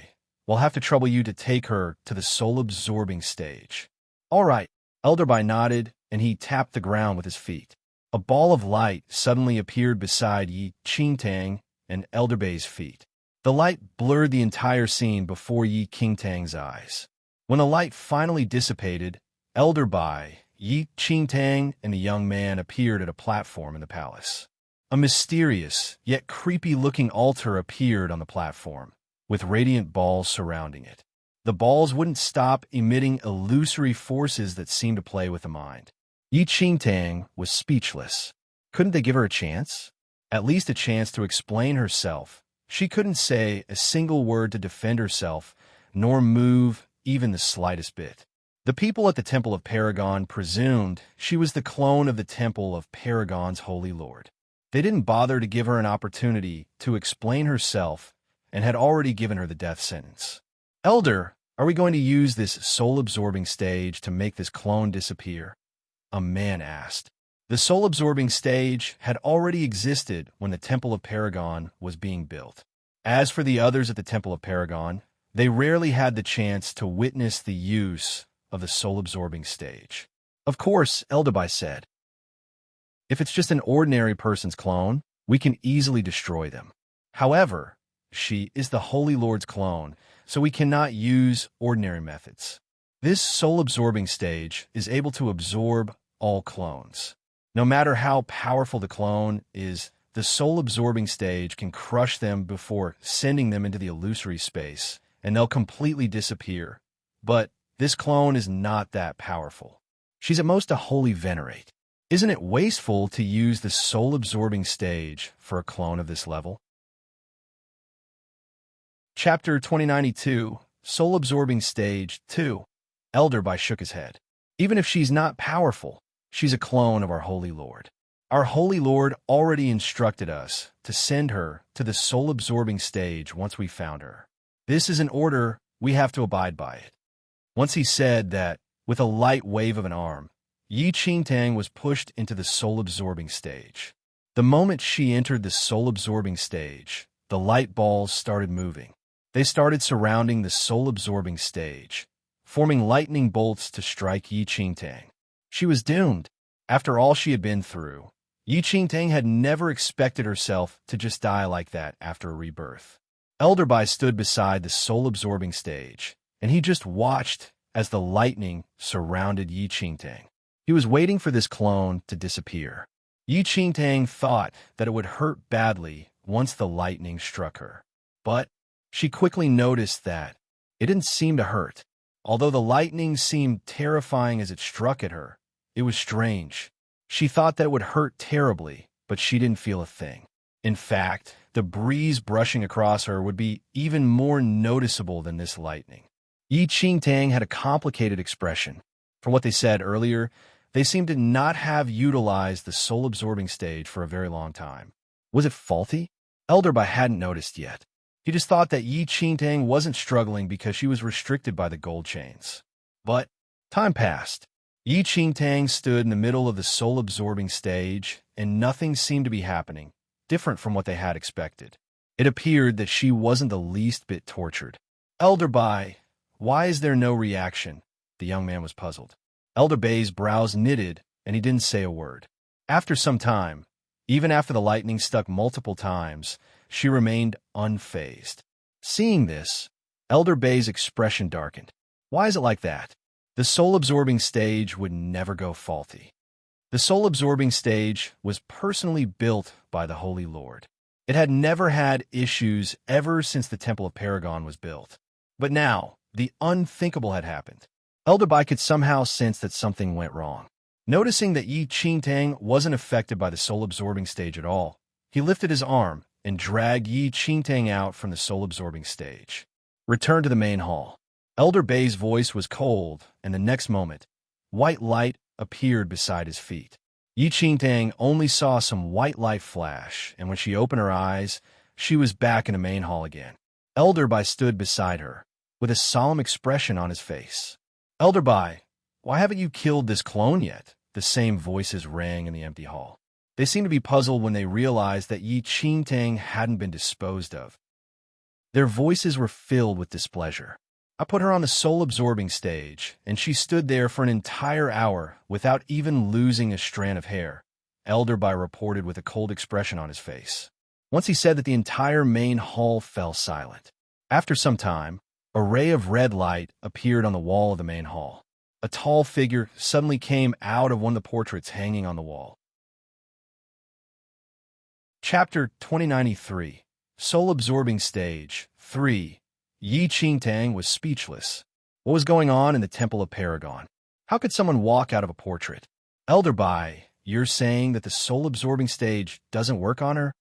we'll have to trouble you to take her to the soul-absorbing stage. All right. Elderby nodded, and he tapped the ground with his feet. A ball of light suddenly appeared beside Yi Qingtang and Elderbay's feet. The light blurred the entire scene before Yi Qingtang's eyes. When the light finally dissipated, Elderby, Yi Qingtang, and the young man appeared at a platform in the palace. A mysterious, yet creepy-looking altar appeared on the platform, with radiant balls surrounding it. The balls wouldn't stop emitting illusory forces that seemed to play with the mind. Yi Qingtang was speechless. Couldn't they give her a chance? At least a chance to explain herself. She couldn't say a single word to defend herself, nor move even the slightest bit. The people at the Temple of Paragon presumed she was the clone of the Temple of Paragon's Holy Lord. They didn't bother to give her an opportunity to explain herself and had already given her the death sentence. Elder, are we going to use this soul-absorbing stage to make this clone disappear? A man asked. The soul-absorbing stage had already existed when the Temple of Paragon was being built. As for the others at the Temple of Paragon, they rarely had the chance to witness the use of the soul-absorbing stage. Of course, Elderby said, if it's just an ordinary person's clone, we can easily destroy them. However, she is the Holy Lord's clone, so we cannot use ordinary methods. This soul-absorbing stage is able to absorb all clones. No matter how powerful the clone is, the soul-absorbing stage can crush them before sending them into the illusory space, and they'll completely disappear. But this clone is not that powerful. She's at most a holy venerate. Isn't it wasteful to use the soul-absorbing stage for a clone of this level? Chapter 2092, Soul-Absorbing Stage 2. Elderby shook his head. Even if she's not powerful, she's a clone of our Holy Lord. Our Holy Lord already instructed us to send her to the soul-absorbing stage once we found her. This is an order, we have to abide by it. Once he said that, with a light wave of an arm, Yi Qingtang was pushed into the soul-absorbing stage. The moment she entered the soul-absorbing stage, the light balls started moving. They started surrounding the soul-absorbing stage, forming lightning bolts to strike Yi Qingtang. She was doomed. After all she had been through, Yi Qingtang had never expected herself to just die like that after a rebirth. Elderby stood beside the soul-absorbing stage, and he just watched as the lightning surrounded Yi Qingtang. He was waiting for this clone to disappear. Yi Qingtang thought that it would hurt badly once the lightning struck her. But she quickly noticed that it didn't seem to hurt. Although the lightning seemed terrifying as it struck at her, it was strange. She thought that it would hurt terribly, but she didn't feel a thing. In fact, the breeze brushing across her would be even more noticeable than this lightning. Yi Qingtang had a complicated expression. From what they said earlier, they seemed to not have utilized the soul-absorbing stage for a very long time. Was it faulty? Elderby hadn't noticed yet. He just thought that Yi Qingtang wasn't struggling because she was restricted by the gold chains. But time passed. Yi Qingtang stood in the middle of the soul-absorbing stage, and nothing seemed to be happening, different from what they had expected. It appeared that she wasn't the least bit tortured. Elderby, why is there no reaction? The young man was puzzled. Elderbay's brows knitted, and he didn't say a word. After some time, even after the lightning struck multiple times, she remained unfazed. Seeing this, Elderbay's expression darkened. Why is it like that? The soul-absorbing stage would never go faulty. The soul-absorbing stage was personally built by the Holy Lord. It had never had issues ever since the Temple of Paragon was built. But now, the unthinkable had happened. Elderby could somehow sense that something went wrong. Noticing that Yi Qingtang wasn't affected by the soul-absorbing stage at all, he lifted his arm and dragged Yi Qingtang out from the soul-absorbing stage. Return to the main hall. Elderbay's voice was cold, and the next moment, white light appeared beside his feet. Yi Qingtang only saw some white light flash, and when she opened her eyes, she was back in the main hall again. Elderby stood beside her, with a solemn expression on his face. Elderby, why haven't you killed this clone yet? The same voices rang in the empty hall. They seemed to be puzzled when they realized that Yi Qingtang hadn't been disposed of. Their voices were filled with displeasure. I put her on the soul-absorbing stage, and she stood there for an entire hour without even losing a strand of hair, Elderby reported with a cold expression on his face. Once he said that the entire main hall fell silent. After some time, a ray of red light appeared on the wall of the main hall. A tall figure suddenly came out of one of the portraits hanging on the wall. Chapter 2093, Soul-Absorbing Stage 3. Yi Qingtang was speechless. What was going on in the Temple of Paragon? How could someone walk out of a portrait? Elderby, you're saying that the soul-absorbing stage doesn't work on her?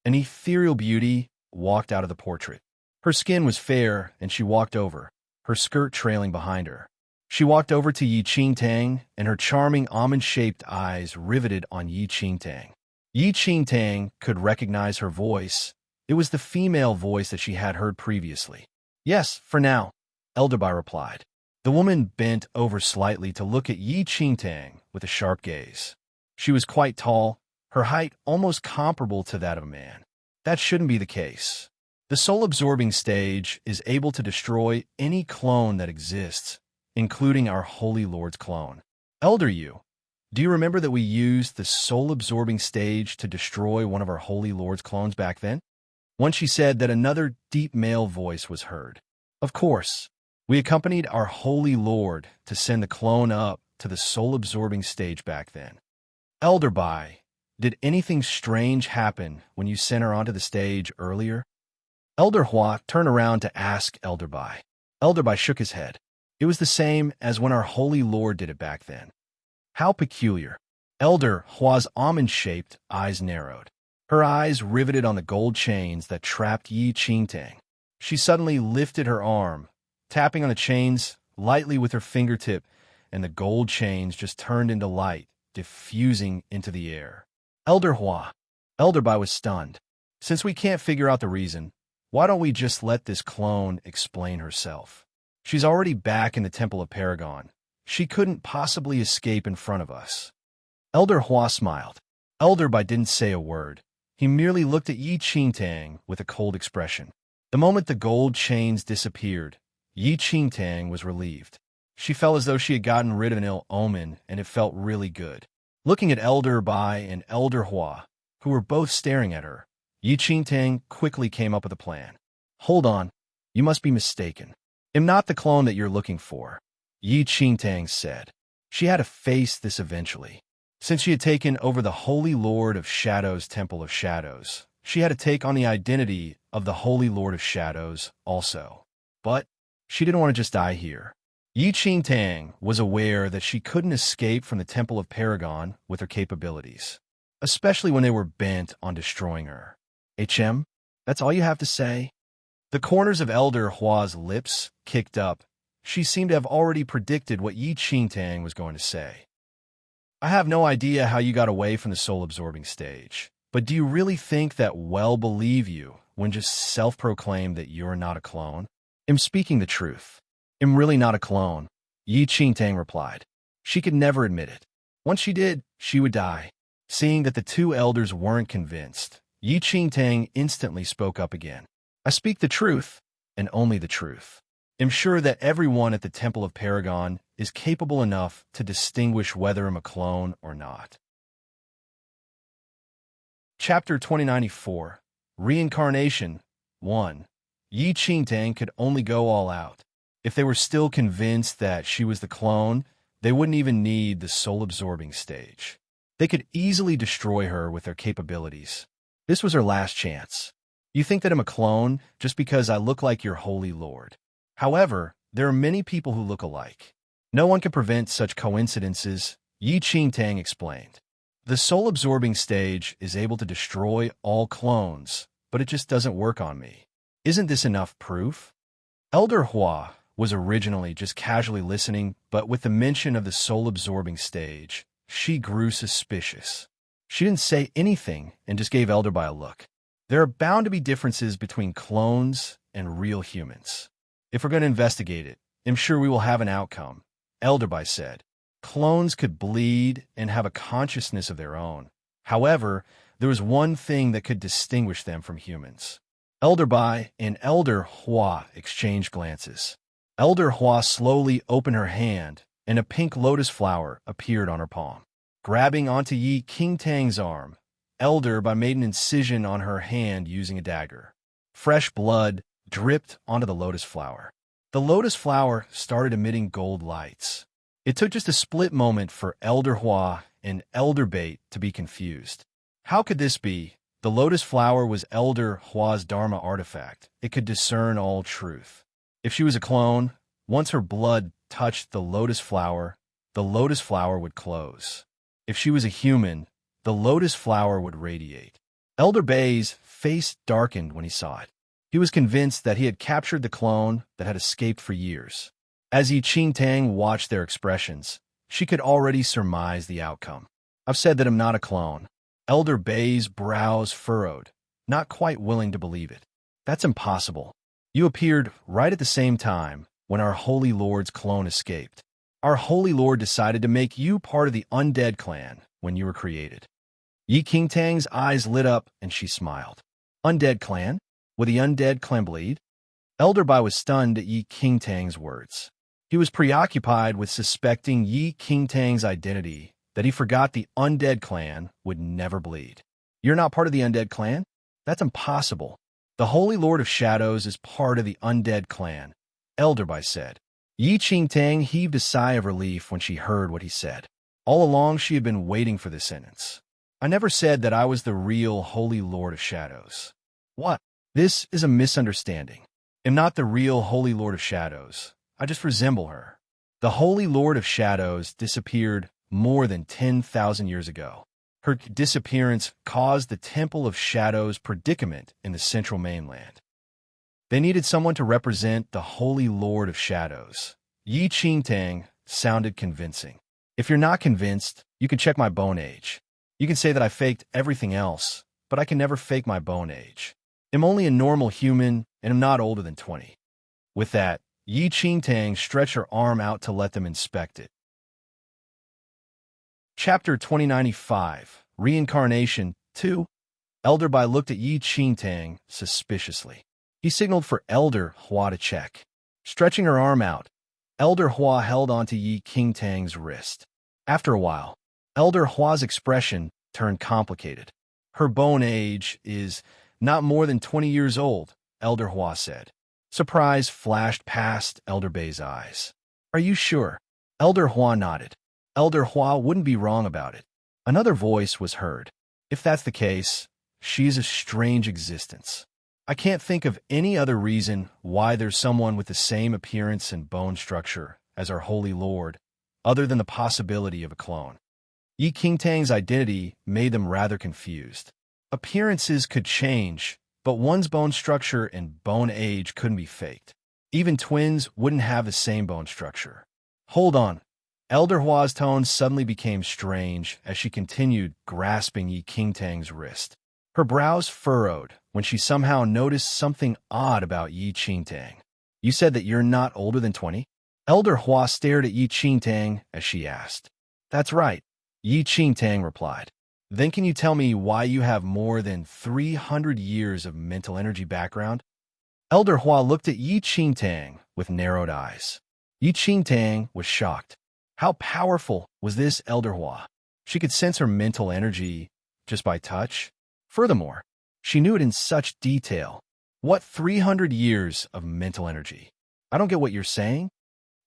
An ethereal beauty walked out of the portrait. Her skin was fair, and she walked over, her skirt trailing behind her. She walked over to Yi Qingtang, and her charming almond-shaped eyes riveted on Yi Qingtang. Yi Qingtang could recognize her voice. It was the female voice that she had heard previously. Yes, for now, Elderby replied. The woman bent over slightly to look at Yi Qingtang with a sharp gaze. She was quite tall, her height almost comparable to that of a man. That shouldn't be the case. The soul-absorbing stage is able to destroy any clone that exists, including our Holy Lord's clone. Elder Yu, do you remember that we used the soul-absorbing stage to destroy one of our Holy Lord's clones back then? Once she said that another deep male voice was heard. Of course, we accompanied our Holy Lord to send the clone up to the soul-absorbing stage back then. Elderby, Did anything strange happen when you sent her onto the stage earlier? Elder Hua turned around to ask Elder Bai. Elder Bai shook his head. It was the same as when our Holy Lord did it back then. How peculiar. Elder Hua's almond-shaped eyes narrowed. Her eyes riveted on the gold chains that trapped Yi Qingtang. She suddenly lifted her arm, tapping on the chains lightly with her fingertip, and the gold chains just turned into light, diffusing into the air. Elder Hua. Elder Bai was stunned. Since we can't figure out the reason, why don't we just let this clone explain herself? She's already back in the Temple of Paragon. She couldn't possibly escape in front of us. Elder Hua smiled. Elder Bai didn't say a word. He merely looked at Yi Qingtang with a cold expression. The moment the gold chains disappeared, Yi Qingtang was relieved. She felt as though she had gotten rid of an ill omen, and it felt really good. Looking at Elder Bai and Elder Hua, who were both staring at her, Yi Qingtang quickly came up with a plan. Hold on, you must be mistaken. I'm not the clone that you're looking for, Yi Qingtang said. She had to face this eventually. Since she had taken over the Holy Lord of Shadows' Temple of Shadows, she had to take on the identity of the Holy Lord of Shadows also. But she didn't want to just die here. Yi Qingtang was aware that she couldn't escape from the Temple of Paragon with her capabilities, especially when they were bent on destroying her. HM, that's all you have to say? The corners of Elder Hua's lips kicked up. She seemed to have already predicted what Yi Qingtang was going to say. I have no idea how you got away from the soul-absorbing stage, but do you really think that well believe you when just self-proclaimed that you're not a clone? I'm speaking the truth. I'm really not a clone, Yi Qingtang replied. She could never admit it. Once she did, she would die. Seeing that the two elders weren't convinced, Yi Qingtang instantly spoke up again. I speak the truth, and only the truth. I'm sure that everyone at the Temple of Paragon is capable enough to distinguish whether I'm a clone or not. Chapter 2094, Reincarnation 1. Yi Qingtang could only go all out. If they were still convinced that she was the clone, they wouldn't even need the soul-absorbing stage. They could easily destroy her with their capabilities. This was her last chance. You think that I'm a clone just because I look like your Holy Lord. However, there are many people who look alike. No one can prevent such coincidences, Yi Qingtang explained. The soul-absorbing stage is able to destroy all clones, but it just doesn't work on me. Isn't this enough proof? Elder Hua was originally just casually listening, but with the mention of the soul-absorbing stage, she grew suspicious. She didn't say anything and just gave Elder Bai a look. There are bound to be differences between clones and real humans. If we're going to investigate it, I'm sure we will have an outcome, Elder Bai said. Clones could bleed and have a consciousness of their own. However, there was one thing that could distinguish them from humans. Elder Bai and Elder Hua exchanged glances. Elder Hua slowly opened her hand, and a pink lotus flower appeared on her palm. Grabbing onto Yi Qingtang's arm, Elder Bai made an incision on her hand using a dagger. Fresh blood dripped onto the lotus flower. The lotus flower started emitting gold lights. It took just a split moment for Elder Hua and Elder Bai to be confused. How could this be? The lotus flower was Elder Hua's Dharma artifact. It could discern all truth. If she was a clone, once her blood touched the lotus flower would close. If she was a human, the lotus flower would radiate. Elder Bai's face darkened when he saw it. He was convinced that he had captured the clone that had escaped for years. As Yi Qingtang watched their expressions, she could already surmise the outcome. I've said that I'm not a clone. Elder Bai's brows furrowed, not quite willing to believe it. That's impossible. You appeared right at the same time when our Holy Lord's clone escaped. Our Holy Lord decided to make you part of the undead clan when you were created. Yi Qingtang's eyes lit up and she smiled. Undead clan? Would the undead clan bleed? Elder Bai was stunned at Yi Qingtang's words. He was preoccupied with suspecting Yi Qingtang's identity that he forgot the undead clan would never bleed. You're not part of the undead clan? That's impossible. The Holy Lord of Shadows is part of the undead clan, Elder Bai said. Yi Qingtang heaved a sigh of relief when she heard what he said. All along she had been waiting for this sentence. I never said that I was the real Holy Lord of Shadows. What? This is a misunderstanding. I'm not the real Holy Lord of Shadows. I just resemble her. The Holy Lord of Shadows disappeared more than 10,000 years ago. Her disappearance caused the Temple of Shadows predicament in the central mainland. They needed someone to represent the Holy Lord of Shadows. Enchanting sounded convincing. If you're not convinced, you can check my bone age. You can say that I faked everything else, but I can never fake my bone age. I'm only a normal human, and I'm not older than 20. With that, Enchanting stretched her arm out to let them inspect it. Chapter 2095, Reincarnation 2. Elder Bai looked at Enchanting suspiciously. He signaled for Elder Hua to check. Stretching her arm out, Elder Hua held onto Enchanting's wrist. After a while, Elder Hua's expression turned complicated. Her bone age is not more than 20 years old, Elder Hua said. Surprise flashed past Elder Bai's eyes. Are you sure? Elder Hua nodded. Elder Hua wouldn't be wrong about it. Another voice was heard. If that's the case, she's a strange existence. I can't think of any other reason why there's someone with the same appearance and bone structure as our Holy Lord, other than the possibility of a clone. Enchanting's identity made them rather confused. Appearances could change, but one's bone structure and bone age couldn't be faked. Even twins wouldn't have the same bone structure. Hold on. Elder Hua's tone suddenly became strange as she continued grasping Enchanting's wrist. Her brows furrowed when she somehow noticed something odd about Enchanting. You said that you're not older than 20? Elder Hua stared at Enchanting as she asked. That's right, Enchanting replied. Then can you tell me why you have more than 300 years of mental energy background? Elder Hua looked at Enchanting with narrowed eyes. Enchanting was shocked. How powerful was this Elder Hua? She could sense her mental energy just by touch. Furthermore, she knew it in such detail. What 300 years of mental energy? I don't get what you're saying.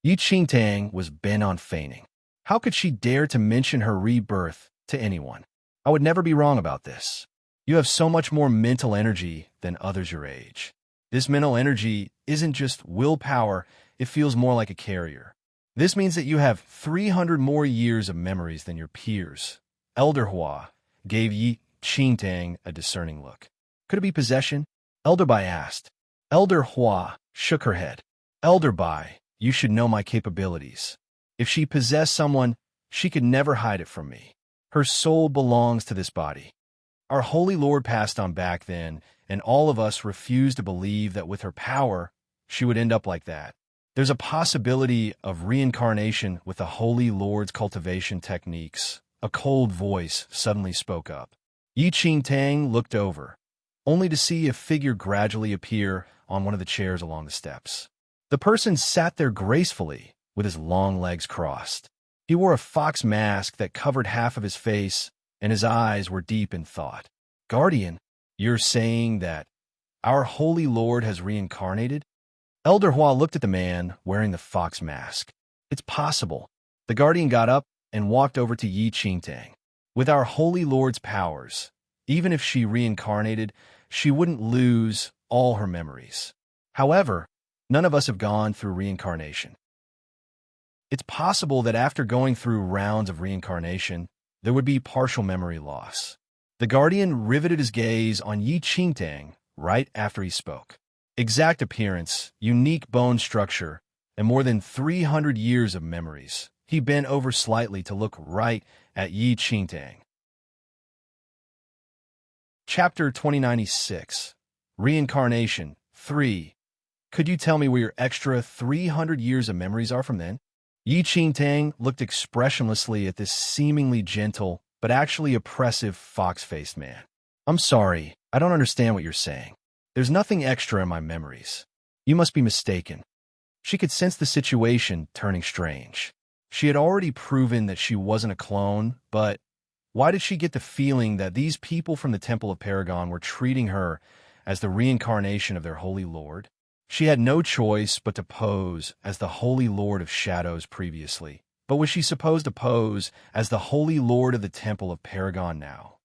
Enchanting was bent on feigning. How could she dare to mention her rebirth to anyone? I would never be wrong about this. You have so much more mental energy than others your age. This mental energy isn't just willpower, it feels more like a carrier. This means that you have 300 more years of memories than your peers. Elder Hua gave Enchanting a discerning look. Could it be possession? Elder Bai asked. Elder Hua shook her head. Elder Bai, you should know my capabilities. If she possessed someone, she could never hide it from me. Her soul belongs to this body. Our Holy Lord passed on back then, and all of us refused to believe that with her power, she would end up like that. There's a possibility of reincarnation with the Holy Lord's cultivation techniques. A cold voice suddenly spoke up. Enchanting looked over, only to see a figure gradually appear on one of the chairs along the steps. The person sat there gracefully, with his long legs crossed. He wore a fox mask that covered half of his face, and his eyes were deep in thought. Guardian, you're saying that our Holy Lord has reincarnated? Elder Hua looked at the man wearing the fox mask. It's possible. The Guardian got up and walked over to Enchanting. With our Holy Lord's powers, even if she reincarnated, she wouldn't lose all her memories. However, none of us have gone through reincarnation. It's possible that after going through rounds of reincarnation, there would be partial memory loss. The Guardian riveted his gaze on Enchanting right after he spoke. Exact appearance, unique bone structure, and more than 300 years of memories. He bent over slightly to look right at Enchanting. Chapter 2096, Reincarnation 3. Could you tell me where your extra 300 years of memories are from then? Enchanting looked expressionlessly at this seemingly gentle, but actually oppressive fox-faced man. I'm sorry, I don't understand what you're saying. There's nothing extra in my memories. You must be mistaken. She could sense the situation turning strange. She had already proven that she wasn't a clone, but why did she get the feeling that these people from the Temple of Paragon were treating her as the reincarnation of their Holy Lord? She had no choice but to pose as the Holy Lord of Shadows previously. But was she supposed to pose as the Holy Lord of the Temple of Paragon now?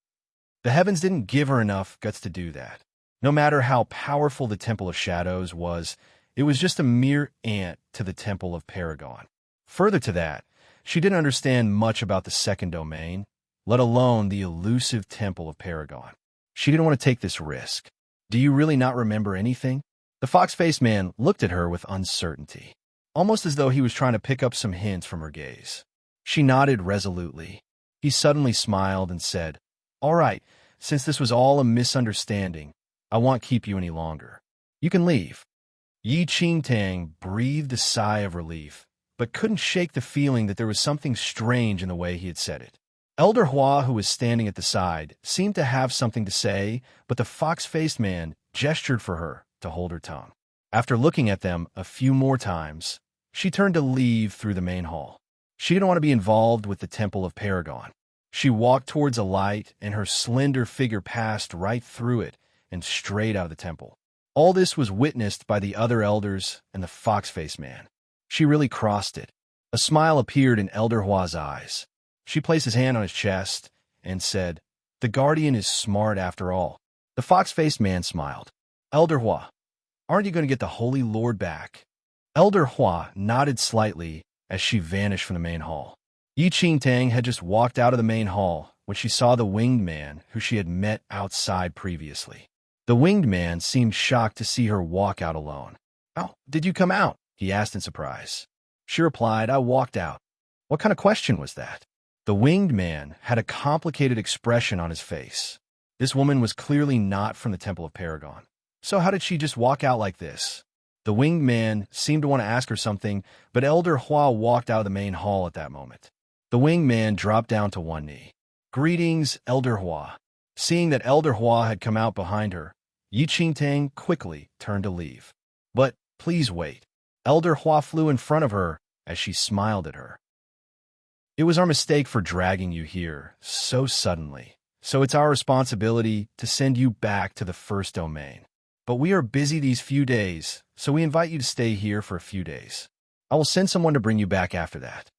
The heavens didn't give her enough guts to do that. No matter how powerful the Temple of Shadows was, it was just a mere ant to the Temple of Paragon. Further to that, she didn't understand much about the second domain, let alone the elusive Temple of Paragon. She didn't want to take this risk. Do you really not remember anything? The fox-faced man looked at her with uncertainty, almost as though he was trying to pick up some hints from her gaze. She nodded resolutely. He suddenly smiled and said, "All right, since this was all a misunderstanding, I won't keep you any longer. You can leave." Yi Qingtang breathed a sigh of relief, but couldn't shake the feeling that there was something strange in the way he had said it. Elder Hua, who was standing at the side, seemed to have something to say, but the fox-faced man gestured for her to hold her tongue. After looking at them a few more times, she turned to leave through the main hall. She didn't want to be involved with the Temple of Paragon. She walked towards a light, and her slender figure passed right through it and straight out of the temple. All this was witnessed by the other elders and the fox-faced man. She really crossed it. A smile appeared in Elder Hua's eyes. She placed his hand on his chest and said, "The guardian is smart after all." The fox-faced man smiled. "Elder Hua, aren't you going to get the Holy Lord back?" Elder Hua nodded slightly as she vanished from the main hall. Yi Qingtang had just walked out of the main hall when she saw the winged man who she had met outside previously. The winged man seemed shocked to see her walk out alone. "Oh, did you come out?" he asked in surprise. She replied, "I walked out." What kind of question was that? The winged man had a complicated expression on his face. This woman was clearly not from the Temple of Paragon. So how did she just walk out like this? The winged man seemed to want to ask her something, but Elder Hua walked out of the main hall at that moment. The winged man dropped down to one knee. "Greetings, Elder Hua." Seeing that Elder Hua had come out behind her, Yi Qingtang quickly turned to leave. "But please wait." Elder Hua flew in front of her as she smiled at her. "It was our mistake for dragging you here so suddenly, so it's our responsibility to send you back to the first domain. But we are busy these few days, so we invite you to stay here for a few days. I will send someone to bring you back after that."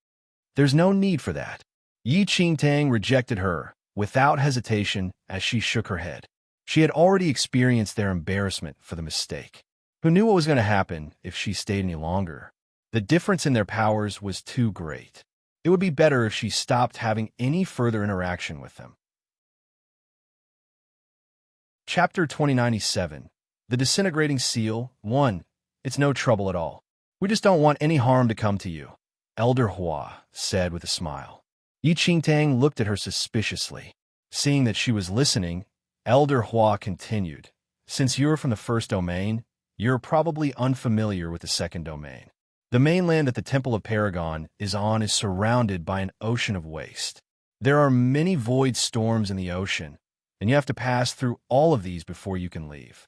"There's no need for that." Yi Qingtang rejected her without hesitation as she shook her head. She had already experienced their embarrassment for the mistake. Who knew what was going to happen if she stayed any longer? The difference in their powers was too great. It would be better if she stopped having any further interaction with them. Chapter 2097. The Disintegrating Seal. 1. It's no trouble at all. We just don't want any harm to come to you, Elder Hua said with a smile. Yi Qingtang looked at her suspiciously. Seeing that she was listening, Elder Hua continued, "Since you're from the first domain, you're probably unfamiliar with the second domain. The mainland that the Temple of Paragon is on is surrounded by an ocean of waste. There are many void storms in the ocean, and you have to pass through all of these before you can leave."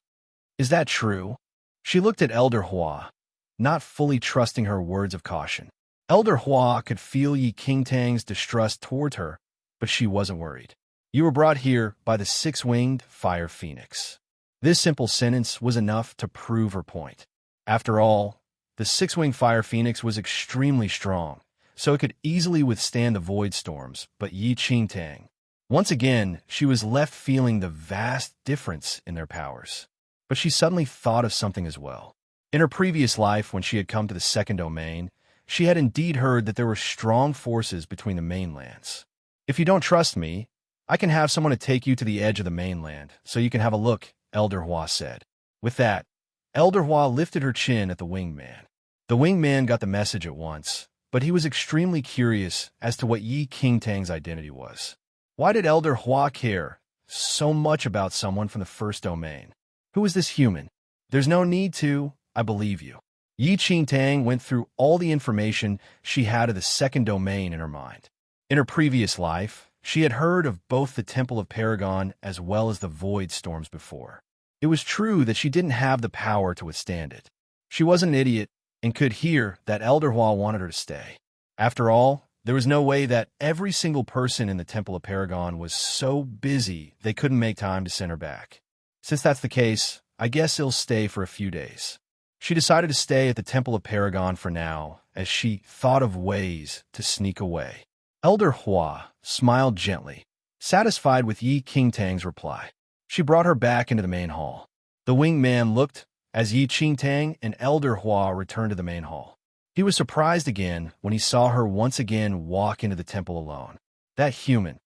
"Is that true?" She looked at Elder Hua, not fully trusting her words of caution. Elder Hua could feel Yi Qingtang's distrust towards her, but she wasn't worried. "You were brought here by the six-winged fire phoenix." This simple sentence was enough to prove her point. After all, the six-winged fire phoenix was extremely strong, so it could easily withstand the void storms, but Yi Qingtang. Once again, she was left feeling the vast difference in their powers. But she suddenly thought of something as well. In her previous life, when she had come to the second domain, she had indeed heard that there were strong forces between the mainlands. "If you don't trust me, I can have someone to take you to the edge of the mainland, so you can have a look," Elder Hua said. With that, Elder Hua lifted her chin at the winged man. The winged man got the message at once, but he was extremely curious as to what Yi Qingtang's identity was. Why did Elder Hua care so much about someone from the first domain? Who is this human? "There's no need to, I believe you." Yi Qingtang went through all the information she had of the second domain in her mind. In her previous life, she had heard of both the Temple of Paragon as well as the void storms before. It was true that she didn't have the power to withstand it. She wasn't an idiot and could hear that Elder Hua wanted her to stay. After all, there was no way that every single person in the Temple of Paragon was so busy they couldn't make time to send her back. Since that's the case, I guess he'll stay for a few days. She decided to stay at the Temple of Paragon for now, as she thought of ways to sneak away. Elder Hua smiled gently. Satisfied with Yi Qingtang's reply, she brought her back into the main hall. The winged man looked as Yi Qingtang and Elder Hua returned to the main hall. He was surprised again when he saw her once again walk into the temple alone. That human.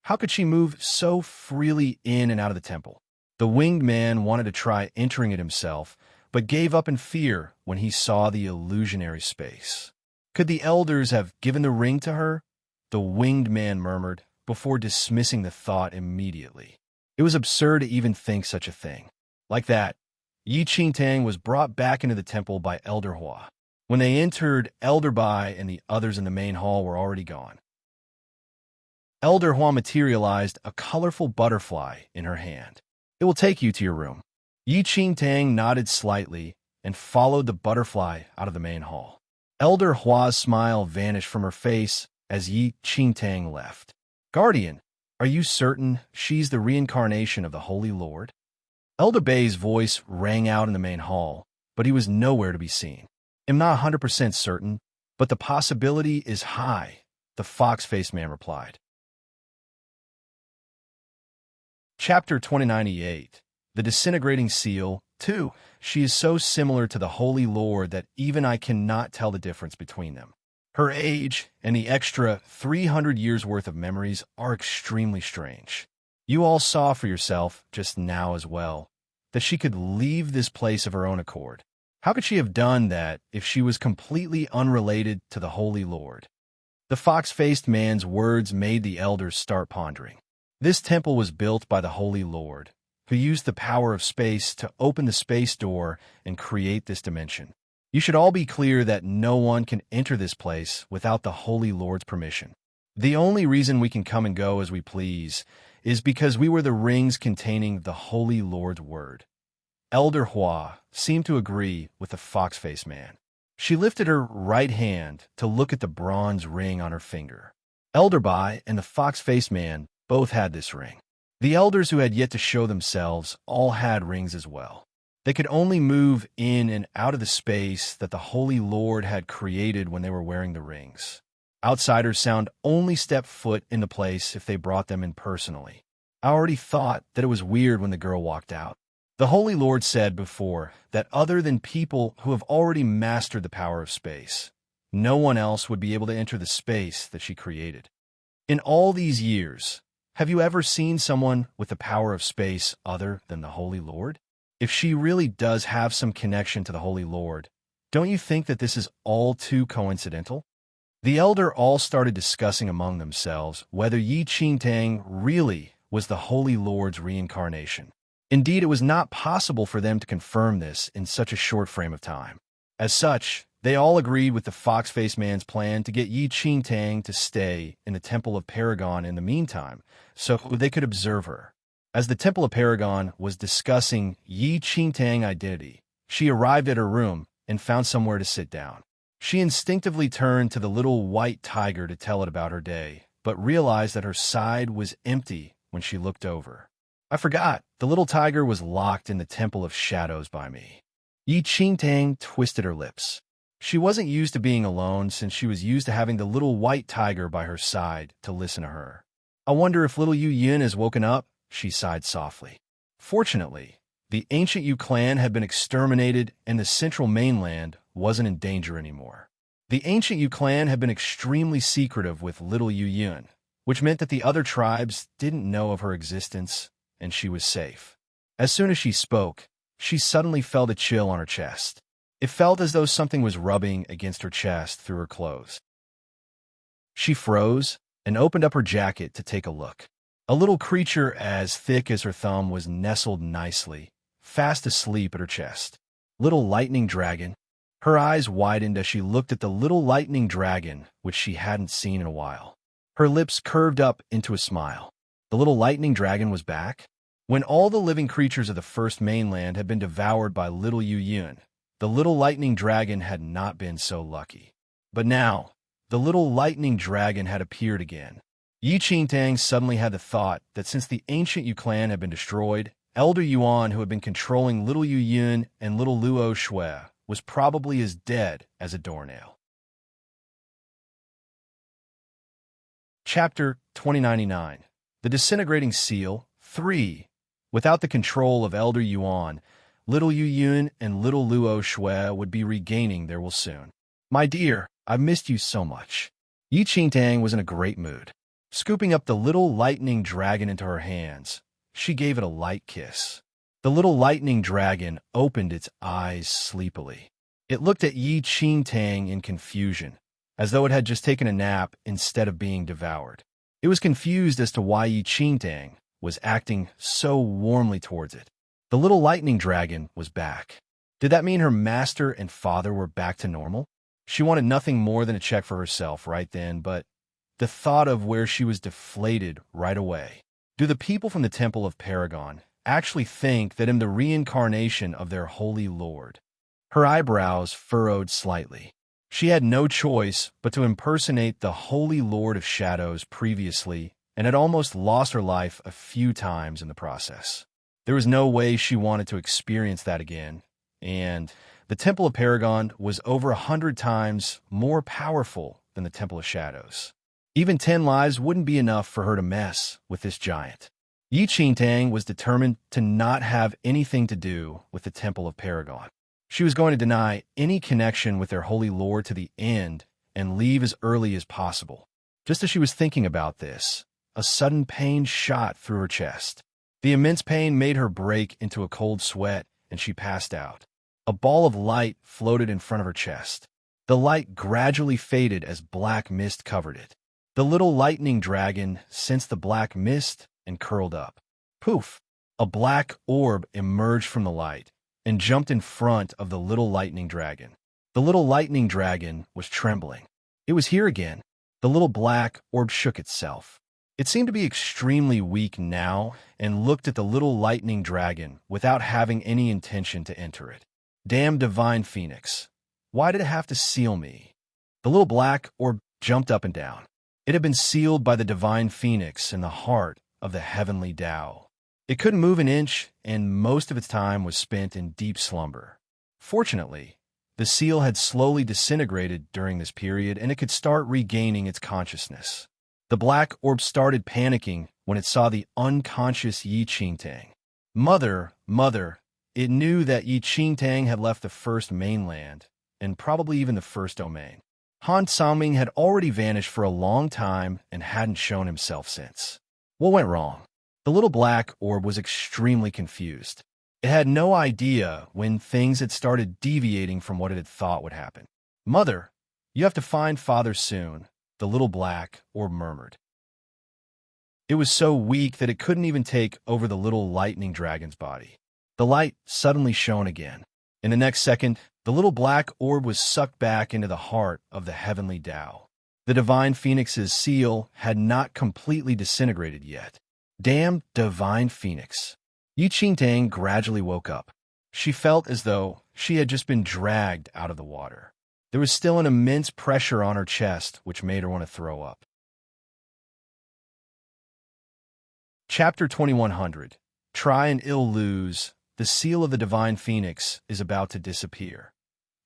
How could she move so freely in and out of the temple? The winged man wanted to try entering it himself, but gave up in fear when he saw the illusionary space. Could the elders have given the ring to her? The winged man murmured, before dismissing the thought immediately. It was absurd to even think such a thing. Like that, Yi Qingtang was brought back into the temple by Elder Hua. When they entered, Elder Bai and the others in the main hall were already gone. Elder Hua materialized a colorful butterfly in her hand. It will take you to your room. Yi Qingtang nodded slightly and followed the butterfly out of the main hall. Elder Hua's smile vanished from her face as Yi Qingtang left. Guardian, are you certain she's the reincarnation of the Holy Lord? Elder Bai's voice rang out in the main hall, but he was nowhere to be seen. I'm not 100% certain, but the possibility is high, the fox-faced man replied. Chapter 2098. The Disintegrating Seal. 2. She is so similar to the Holy Lord that even I cannot tell the difference between them. Her age and the extra 300 years' worth of memories are extremely strange. You all saw for yourself, just now as well, that she could leave this place of her own accord. How could she have done that if she was completely unrelated to the Holy Lord? The fox-faced man's words made the elders start pondering. This temple was built by the Holy Lord, who used the power of space to open the space door and create this dimension. You should all be clear that no one can enter this place without the Holy Lord's permission. The only reason we can come and go as we please is because we were the rings containing the Holy Lord's word. Elder Hua seemed to agree with the fox-faced man. She lifted her right hand to look at the bronze ring on her finger. Elder Bai and the fox-faced man both had this ring. The elders who had yet to show themselves all had rings as well. They could only move in and out of the space that the Holy Lord had created when they were wearing the rings. Outsiders sound only step foot in the place if they brought them in personally. I already thought that it was weird when the girl walked out. The Holy Lord said before that other than people who have already mastered the power of space, no one else would be able to enter the space that she created. In all these years, have you ever seen someone with the power of space other than the Holy Lord? If she really does have some connection to the Holy Lord, don't you think that this is all too coincidental? The elder all started discussing among themselves whether Yi Qingtang really was the Holy Lord's reincarnation. Indeed, it was not possible for them to confirm this in such a short frame of time. As such, they all agreed with the fox-faced man's plan to get Yi Qingtang to stay in the Temple of Paragon in the meantime, so they could observe her. As the Temple of Paragon was discussing Yi Qingtang's identity, she arrived at her room and found somewhere to sit down. She instinctively turned to the little white tiger to tell it about her day, but realized that her side was empty when she looked over. I forgot, the little tiger was locked in the Temple of Shadows by me. Yi Qingtang twisted her lips. She wasn't used to being alone since she was used to having the little white tiger by her side to listen to her. I wonder if little Yu Yin has woken up, she sighed softly. Fortunately, the ancient Yu clan had been exterminated and the central mainland wasn't in danger anymore. The ancient Yu clan had been extremely secretive with little Yu Yin, which meant that the other tribes didn't know of her existence and she was safe. As soon as she spoke, she suddenly felt a chill on her chest. It felt as though something was rubbing against her chest through her clothes. She froze and opened up her jacket to take a look. A little creature as thick as her thumb was nestled nicely, fast asleep at her chest. Little lightning dragon. Her eyes widened as she looked at the little lightning dragon, which she hadn't seen in a while. Her lips curved up into a smile. The little lightning dragon was back? When all the living creatures of the first mainland had been devoured by little Yu Yin, the little lightning dragon had not been so lucky. But now, the little lightning dragon had appeared again. Yi Qingtang suddenly had the thought that since the ancient Yu clan had been destroyed, Elder Yuan, who had been controlling little Yu Yin and little Luo Shui, was probably as dead as a doornail. Chapter 2099. The disintegrating seal. 3. Without the control of Elder Yuan, little Yu Yun and little Luo Shui would be regaining their will soon. My dear, I've missed you so much. Yi Qingtang was in a great mood. Scooping up the little lightning dragon into her hands, she gave it a light kiss. The little lightning dragon opened its eyes sleepily. It looked at Yi Qingtang in confusion, as though it had just taken a nap instead of being devoured. It was confused as to why Yi Qingtang was acting so warmly towards it. The little lightning dragon was back. Did that mean her master and father were back to normal? She wanted nothing more than a check for herself right then, but the thought of where she was deflated right away. Do the people from the Temple of Paragon actually think that I'm the reincarnation of their holy lord? Her eyebrows furrowed slightly. She had no choice but to impersonate the holy lord of shadows previously and had almost lost her life a few times in the process. There was no way she wanted to experience that again, and the Temple of Paragon was over 100 times more powerful than the Temple of Shadows. Even 10 lives wouldn't be enough for her to mess with this giant. Yi Qingtang was determined to not have anything to do with the Temple of Paragon. She was going to deny any connection with their holy lord to the end and leave as early as possible. Just as she was thinking about this, a sudden pain shot through her chest. The immense pain made her break into a cold sweat, and she passed out. A ball of light floated in front of her chest. The light gradually faded as black mist covered it. The little lightning dragon sensed the black mist and curled up. Poof! A black orb emerged from the light and jumped in front of the little lightning dragon. The little lightning dragon was trembling. It was here again. The little black orb shook itself. It seemed to be extremely weak now and looked at the little lightning dragon without having any intention to enter it. Damn divine phoenix. Why did it have to seal me? The little black orb jumped up and down. It had been sealed by the divine phoenix in the heart of the heavenly Tao. It couldn't move an inch, and most of its time was spent in deep slumber. Fortunately, the seal had slowly disintegrated during this period, and it could start regaining its consciousness. The black orb started panicking when it saw the unconscious Yi Qingtang. Mother, it knew that Yi Qingtang had left the first mainland, and probably even the first domain. Han Sangming had already vanished for a long time and hadn't shown himself since. What went wrong? The little black orb was extremely confused. It had no idea when things had started deviating from what it had thought would happen. Mother, you have to find father soon, the little black orb murmured. It was so weak that it couldn't even take over the little lightning dragon's body. The light suddenly shone again. In the next second, the little black orb was sucked back into the heart of the heavenly Tao. The divine phoenix's seal had not completely disintegrated yet. Damn divine phoenix. Yi Qingtang gradually woke up. She felt as though she had just been dragged out of the water. There was still an immense pressure on her chest, which made her want to throw up. Chapter 2100. Try and ill lose. The seal of the divine phoenix is about to disappear.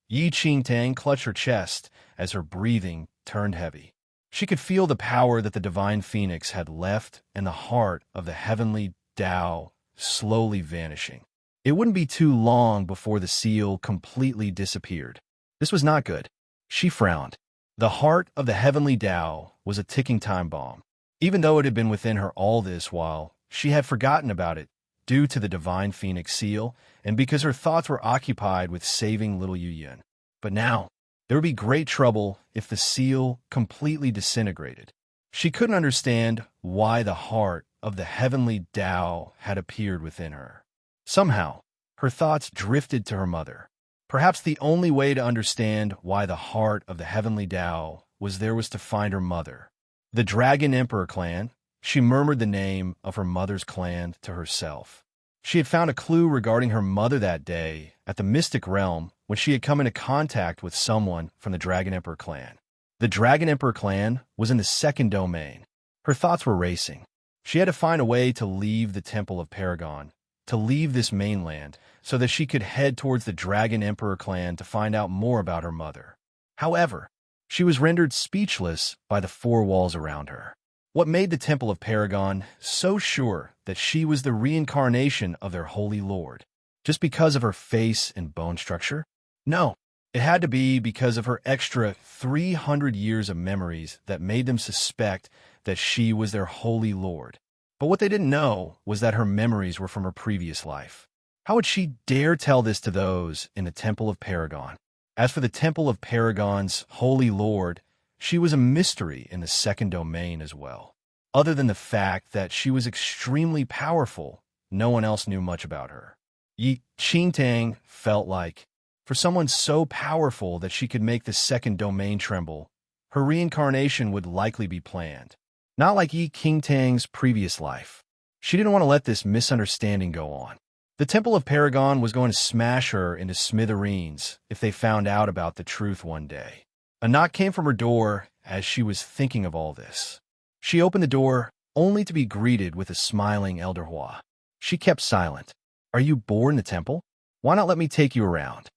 Yi Qingtang clutched her chest as her breathing turned heavy. She could feel the power that the divine phoenix had left and the heart of the heavenly Tao slowly vanishing. It wouldn't be too long before the seal completely disappeared. This was not good. She frowned. The heart of the heavenly Tao was a ticking time bomb. Even though it had been within her all this while, she had forgotten about it due to the divine phoenix seal and because her thoughts were occupied with saving little Yu Yun. But now, there would be great trouble if the seal completely disintegrated. She couldn't understand why the heart of the heavenly Tao had appeared within her. Somehow, her thoughts drifted to her mother. Perhaps the only way to understand why the heart of the heavenly Tao was to find her mother. The Dragon Emperor clan. She murmured the name of her mother's clan to herself. She had found a clue regarding her mother that day at the Mystic Realm when she had come into contact with someone from the Dragon Emperor clan. The Dragon Emperor clan was in the second domain. Her thoughts were racing. She had to find a way to leave the Temple of Paragon, to leave this mainland, so that she could head towards the Dragon Emperor clan to find out more about her mother. However, she was rendered speechless by the four walls around her. What made the Temple of Paragon so sure that she was the reincarnation of their holy lord? Just because of her face and bone structure? No, it had to be because of her extra 300 years of memories that made them suspect that she was their holy lord. But what they didn't know was that her memories were from her previous life. How would she dare tell this to those in the Temple of Paragon? As for the Temple of Paragon's holy lord, she was a mystery in the second domain as well. Other than the fact that she was extremely powerful, no one else knew much about her. Enchanting felt like, for someone so powerful that she could make the second domain tremble, her reincarnation would likely be planned. Not like Enchanting's previous life. She didn't want to let this misunderstanding go on. The Temple of Paragon was going to smash her into smithereens if they found out about the truth one day. A knock came from her door as she was thinking of all this. She opened the door, only to be greeted with a smiling Elder Hua. She kept silent. "Are you bored in the temple? Why not let me take you around?"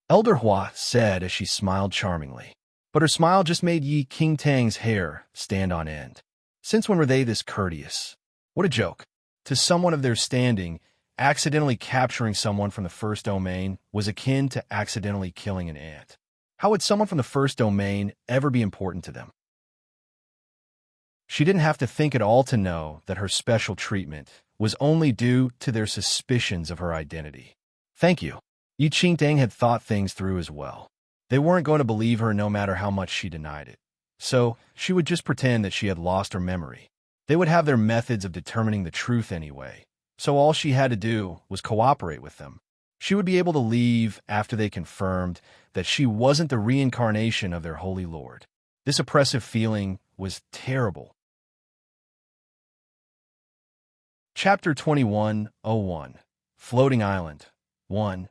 Elder Hua said as she smiled charmingly. But her smile just made Yi Qingtang's hair stand on end. Since when were they this courteous? What a joke. To someone of their standing, accidentally capturing someone from the first domain was akin to accidentally killing an ant. How would someone from the first domain ever be important to them? She didn't have to think at all to know that her special treatment was only due to their suspicions of her identity. Thank you. Yi Qingtang had thought things through as well. They weren't going to believe her no matter how much she denied it. So she would just pretend that she had lost her memory. They would have their methods of determining the truth anyway, so all she had to do was cooperate with them. She would be able to leave after they confirmed that she wasn't the reincarnation of their holy lord. This oppressive feeling was terrible. Chapter 21:01 Floating Island 1.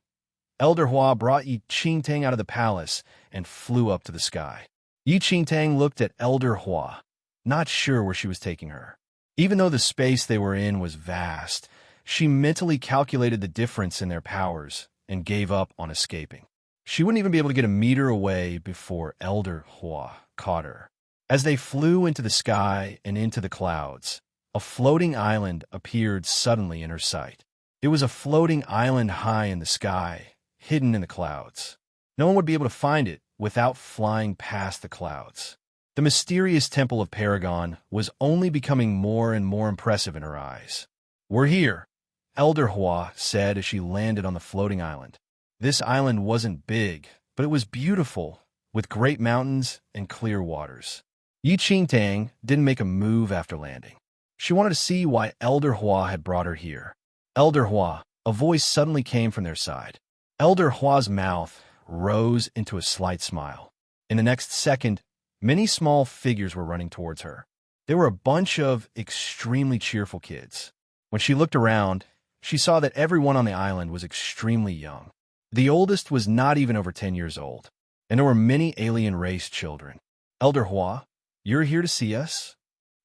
Elder Hua brought Yi Qingtang out of the palace and flew up to the sky. Yi Qingtang looked at Elder Hua, not sure where she was taking her. Even though the space they were in was vast, she mentally calculated the difference in their powers and gave up on escaping. She wouldn't even be able to get a meter away before Elder Hua caught her. As they flew into the sky and into the clouds, a floating island appeared suddenly in her sight. It was a floating island high in the sky, hidden in the clouds. No one would be able to find it without flying past the clouds. The mysterious Temple of Paragon was only becoming more and more impressive in her eyes. "We're here," Elder Hua said as she landed on the floating island. This island wasn't big, but it was beautiful, with great mountains and clear waters. Yi Qingtang didn't make a move after landing. She wanted to see why Elder Hua had brought her here. "Elder Hua," a voice suddenly came from their side. Elder Hua's mouth rose into a slight smile. In the next second, many small figures were running towards her. They were a bunch of extremely cheerful kids. When she looked around, she saw that everyone on the island was extremely young. The oldest was not even over 10 years old, and there were many alien race children. "Elder Hua, you're here to see us?"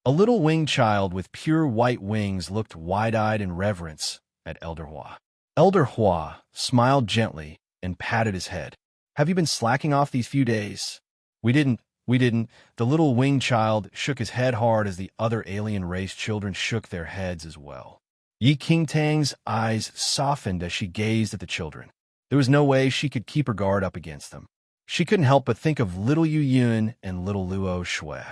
A little winged child with pure white wings looked wide-eyed in reverence at Elder Hua. Elder Hua smiled gently and patted his head. "Have you been slacking off these few days?" We didn't. The little winged child shook his head hard as the other alien race children shook their heads as well. Yi Qingtang's eyes softened as she gazed at the children. There was no way she could keep her guard up against them. She couldn't help but think of little Yu Yun and little Luo Shui.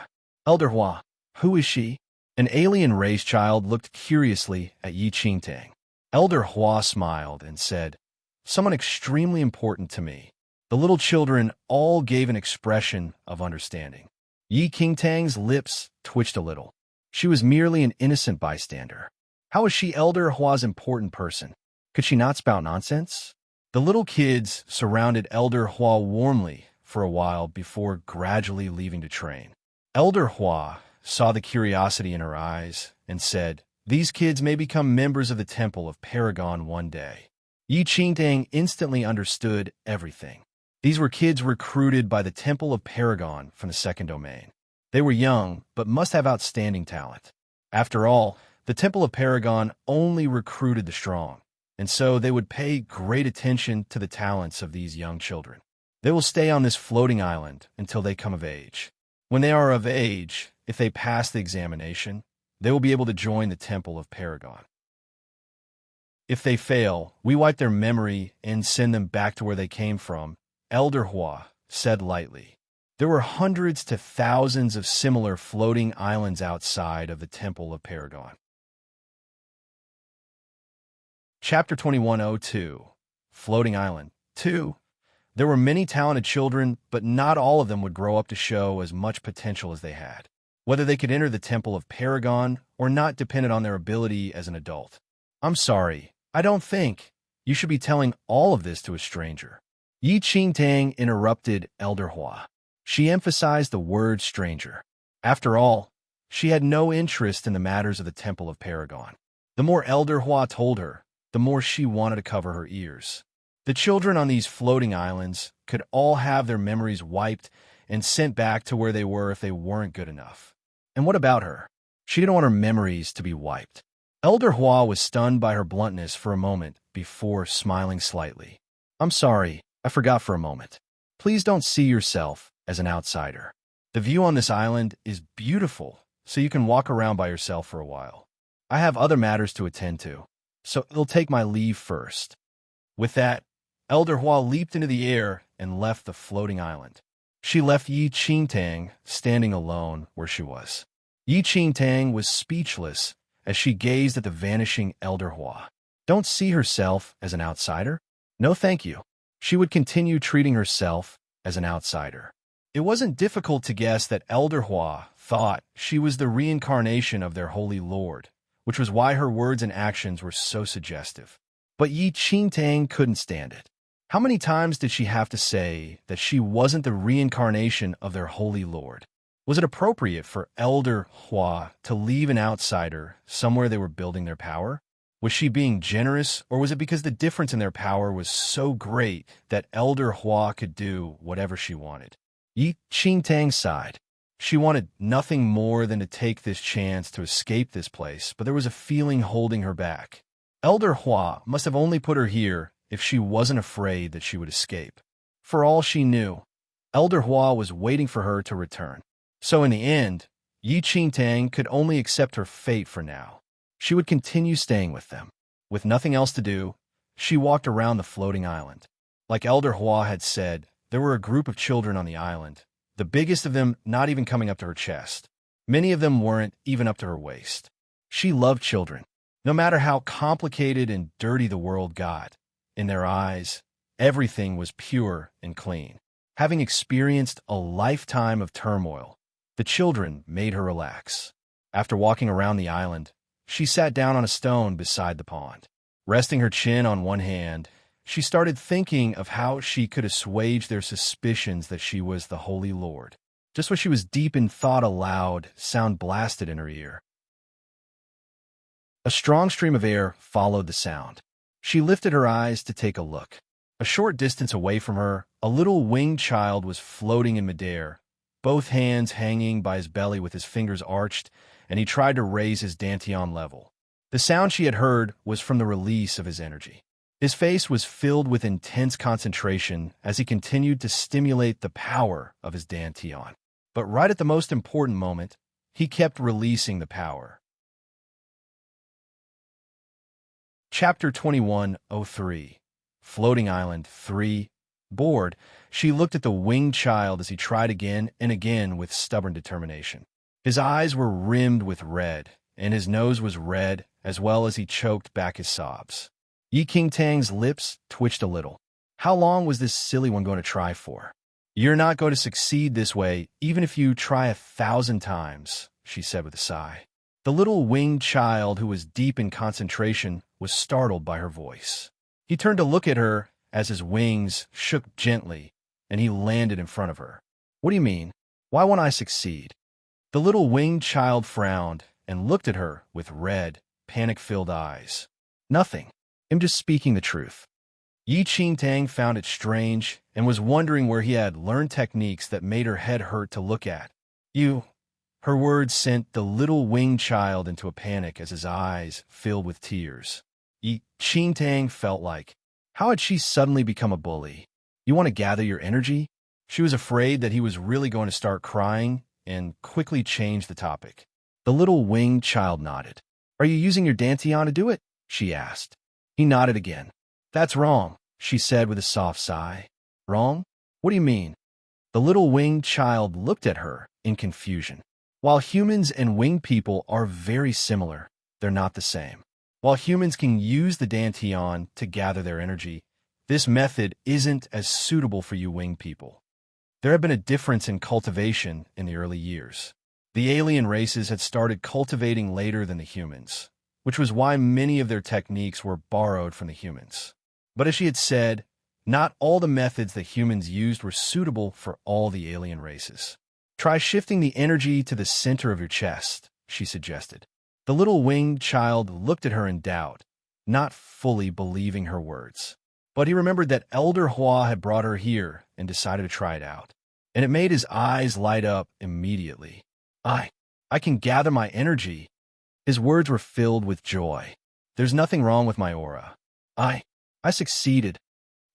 "Elder Hua, who is she?" An alien race child looked curiously at Yi Qingtang. Elder Hua smiled and said, "Someone extremely important to me." The little children all gave an expression of understanding. Yi Qingtang's lips twitched a little. She was merely an innocent bystander. How was she Elder Hua's important person? Could she not spout nonsense? The little kids surrounded Elder Hua warmly for a while before gradually leaving to train. Elder Hua saw the curiosity in her eyes and said, "These kids may become members of the Temple of Paragon one day." Yi Qingtang instantly understood everything. These were kids recruited by the Temple of Paragon from the second domain. They were young, but must have outstanding talent. After all, the Temple of Paragon only recruited the strong, and so they would pay great attention to the talents of these young children. They will stay on this floating island until they come of age. When they are of age, if they pass the examination, they will be able to join the Temple of Paragon. If they fail, we wipe their memory and send them back to where they came from, Elder Hua said lightly. There were hundreds to thousands of similar floating islands outside of the Temple of Paragon. Chapter 2102, Floating Island 2. There were many talented children, but not all of them would grow up to show as much potential as they had. Whether they could enter the Temple of Paragon or not depended on their ability as an adult. I'm sorry, I don't think you should be telling all of this to a stranger. Yi Qingtang interrupted Elder Hua. She emphasized the word stranger. After all, she had no interest in the matters of the Temple of Paragon. The more Elder Hua told her, the more she wanted to cover her ears. The children on these floating islands could all have their memories wiped and sent back to where they were if they weren't good enough. And what about her? She didn't want her memories to be wiped. Elder Hua was stunned by her bluntness for a moment before smiling slightly. I'm sorry, I forgot for a moment. Please don't see yourself as an outsider. The view on this island is beautiful, so you can walk around by yourself for a while. I have other matters to attend to, so it'll take my leave first. With that, Elder Hua leaped into the air and left the floating island. She left Yi Qingtang standing alone where she was. Yi Qingtang was speechless as she gazed at the vanishing Elder Hua. Don't see herself as an outsider? No thank you. She would continue treating herself as an outsider. It wasn't difficult to guess that Elder Hua thought she was the reincarnation of their holy lord, which was why her words and actions were so suggestive. But Yi Qingtang couldn't stand it. How many times did she have to say that she wasn't the reincarnation of their holy lord? Was it appropriate for Elder Hua to leave an outsider somewhere they were building their power? Was she being generous, or was it because the difference in their power was so great that Elder Hua could do whatever she wanted? Yi Qingtang sighed. She wanted nothing more than to take this chance to escape this place, but there was a feeling holding her back. Elder Hua must have only put her here if she wasn't afraid that she would escape. For all she knew, Elder Hua was waiting for her to return. So in the end, Yi Qingtang could only accept her fate for now. She would continue staying with them. With nothing else to do, she walked around the floating island. Like Elder Hua had said, there were a group of children on the island, the biggest of them not even coming up to her chest. Many of them weren't even up to her waist. She loved children. No matter how complicated and dirty the world got, in their eyes, everything was pure and clean. Having experienced a lifetime of turmoil, the children made her relax. After walking around the island, she sat down on a stone beside the pond. Resting her chin on one hand, she started thinking of how she could assuage their suspicions that she was the Holy Lord. Just when she was deep in thought, a loud sound blasted in her ear. A strong stream of air followed the sound. She lifted her eyes to take a look. A short distance away from her, a little winged child was floating in midair, both hands hanging by his belly with his fingers arched, and he tried to raise his dantian level. The sound she had heard was from the release of his energy. His face was filled with intense concentration as he continued to stimulate the power of his dantian. But right at the most important moment, he kept releasing the power. Chapter 2103, Floating Island 3. Bored, she looked at the winged child as he tried again and again with stubborn determination. His eyes were rimmed with red, and his nose was red, as well as he choked back his sobs. Yi Qingtang's lips twitched a little. How long was this silly one going to try for? You're not going to succeed this way, even if you try 1,000 times, she said with a sigh. The little winged child, who was deep in concentration, was startled by her voice. He turned to look at her as his wings shook gently, and he landed in front of her. What do you mean? Why won't I succeed? The little winged child frowned and looked at her with red, panic-filled eyes. Nothing. I'm just speaking the truth. Yi Qingtang found it strange and was wondering where he had learned techniques that made her head hurt to look at. You. Her words sent the little winged child into a panic as his eyes filled with tears. Yi Qingtang felt like, how had she suddenly become a bully? You want to gather your energy? She was afraid that he was really going to start crying and quickly changed the topic. The little winged child nodded. "Are you using your dantian to do it?" she asked. He nodded again. "That's wrong," she said with a soft sigh. "Wrong? What do you mean?" The little winged child looked at her in confusion. While humans and winged people are very similar, they're not the same. While humans can use the dantian to gather their energy, this method isn't as suitable for you winged people. There had been a difference in cultivation in the early years. The alien races had started cultivating later than the humans, which was why many of their techniques were borrowed from the humans. But as she had said, not all the methods that humans used were suitable for all the alien races. "Try shifting the energy to the center of your chest," she suggested. The little winged child looked at her in doubt, not fully believing her words. But he remembered that Elder Hua had brought her here and decided to try it out. And it made his eyes light up immediately. I can gather my energy." His words were filled with joy. "There's nothing wrong with my aura. I succeeded."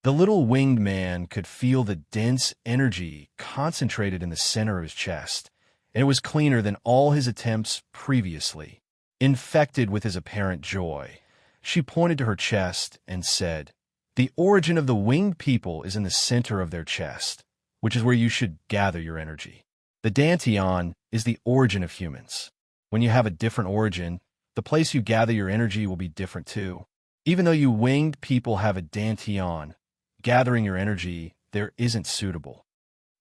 The little winged man could feel the dense energy concentrated in the center of his chest, and it was cleaner than all his attempts previously. Infected with his apparent joy, she pointed to her chest and said, "The origin of the winged people is in the center of their chest, which is where you should gather your energy. The dantian is the origin of humans. When you have a different origin, the place you gather your energy will be different too. Even though you winged people have a dantian, gathering your energy there isn't suitable.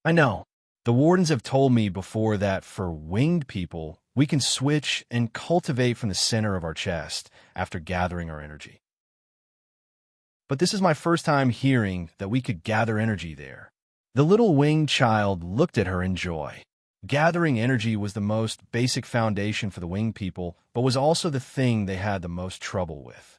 I know. The wardens have told me before that for winged people, we can switch and cultivate from the center of our chest after gathering our energy. But this is my first time hearing that we could gather energy there." The little winged child looked at her in joy. Gathering energy was the most basic foundation for the winged people, but was also the thing they had the most trouble with.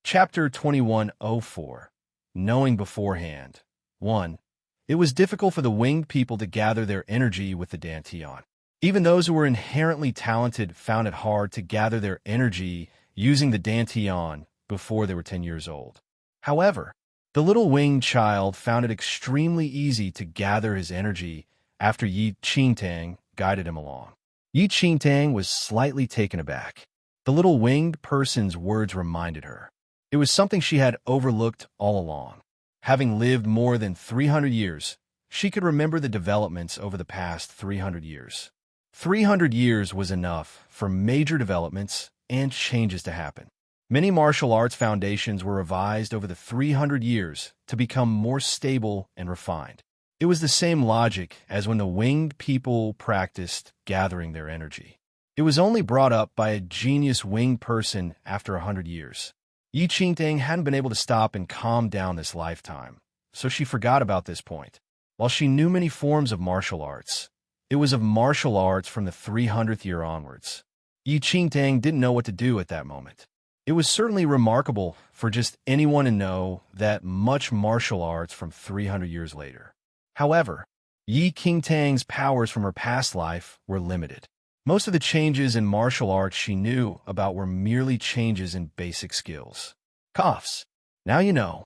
Chapter 2104. Knowing Beforehand. 1. It was difficult for the winged people to gather their energy with the dantian. Even those who were inherently talented found it hard to gather their energy using the dantian before they were 10 years old. However, the little winged child found it extremely easy to gather his energy after Yi Qingtang guided him along. Yi Qingtang was slightly taken aback. The little winged person's words reminded her. It was something she had overlooked all along. Having lived more than 300 years, she could remember the developments over the past 300 years. 300 years was enough for major developments and changes to happen. Many martial arts foundations were revised over the 300 years to become more stable and refined. It was the same logic as when the winged people practiced gathering their energy. It was only brought up by a genius winged person after 100 years. Yi Qingtang hadn't been able to stop and calm down this lifetime, so she forgot about this point. While she knew many forms of martial arts, it was of martial arts from the 300th year onwards. Yi Qingtang didn't know what to do at that moment. It was certainly remarkable for just anyone to know that much martial arts from 300 years later. However, Yi Qingtang's powers from her past life were limited. Most of the changes in martial arts she knew about were merely changes in basic skills. Coughs. Now you know.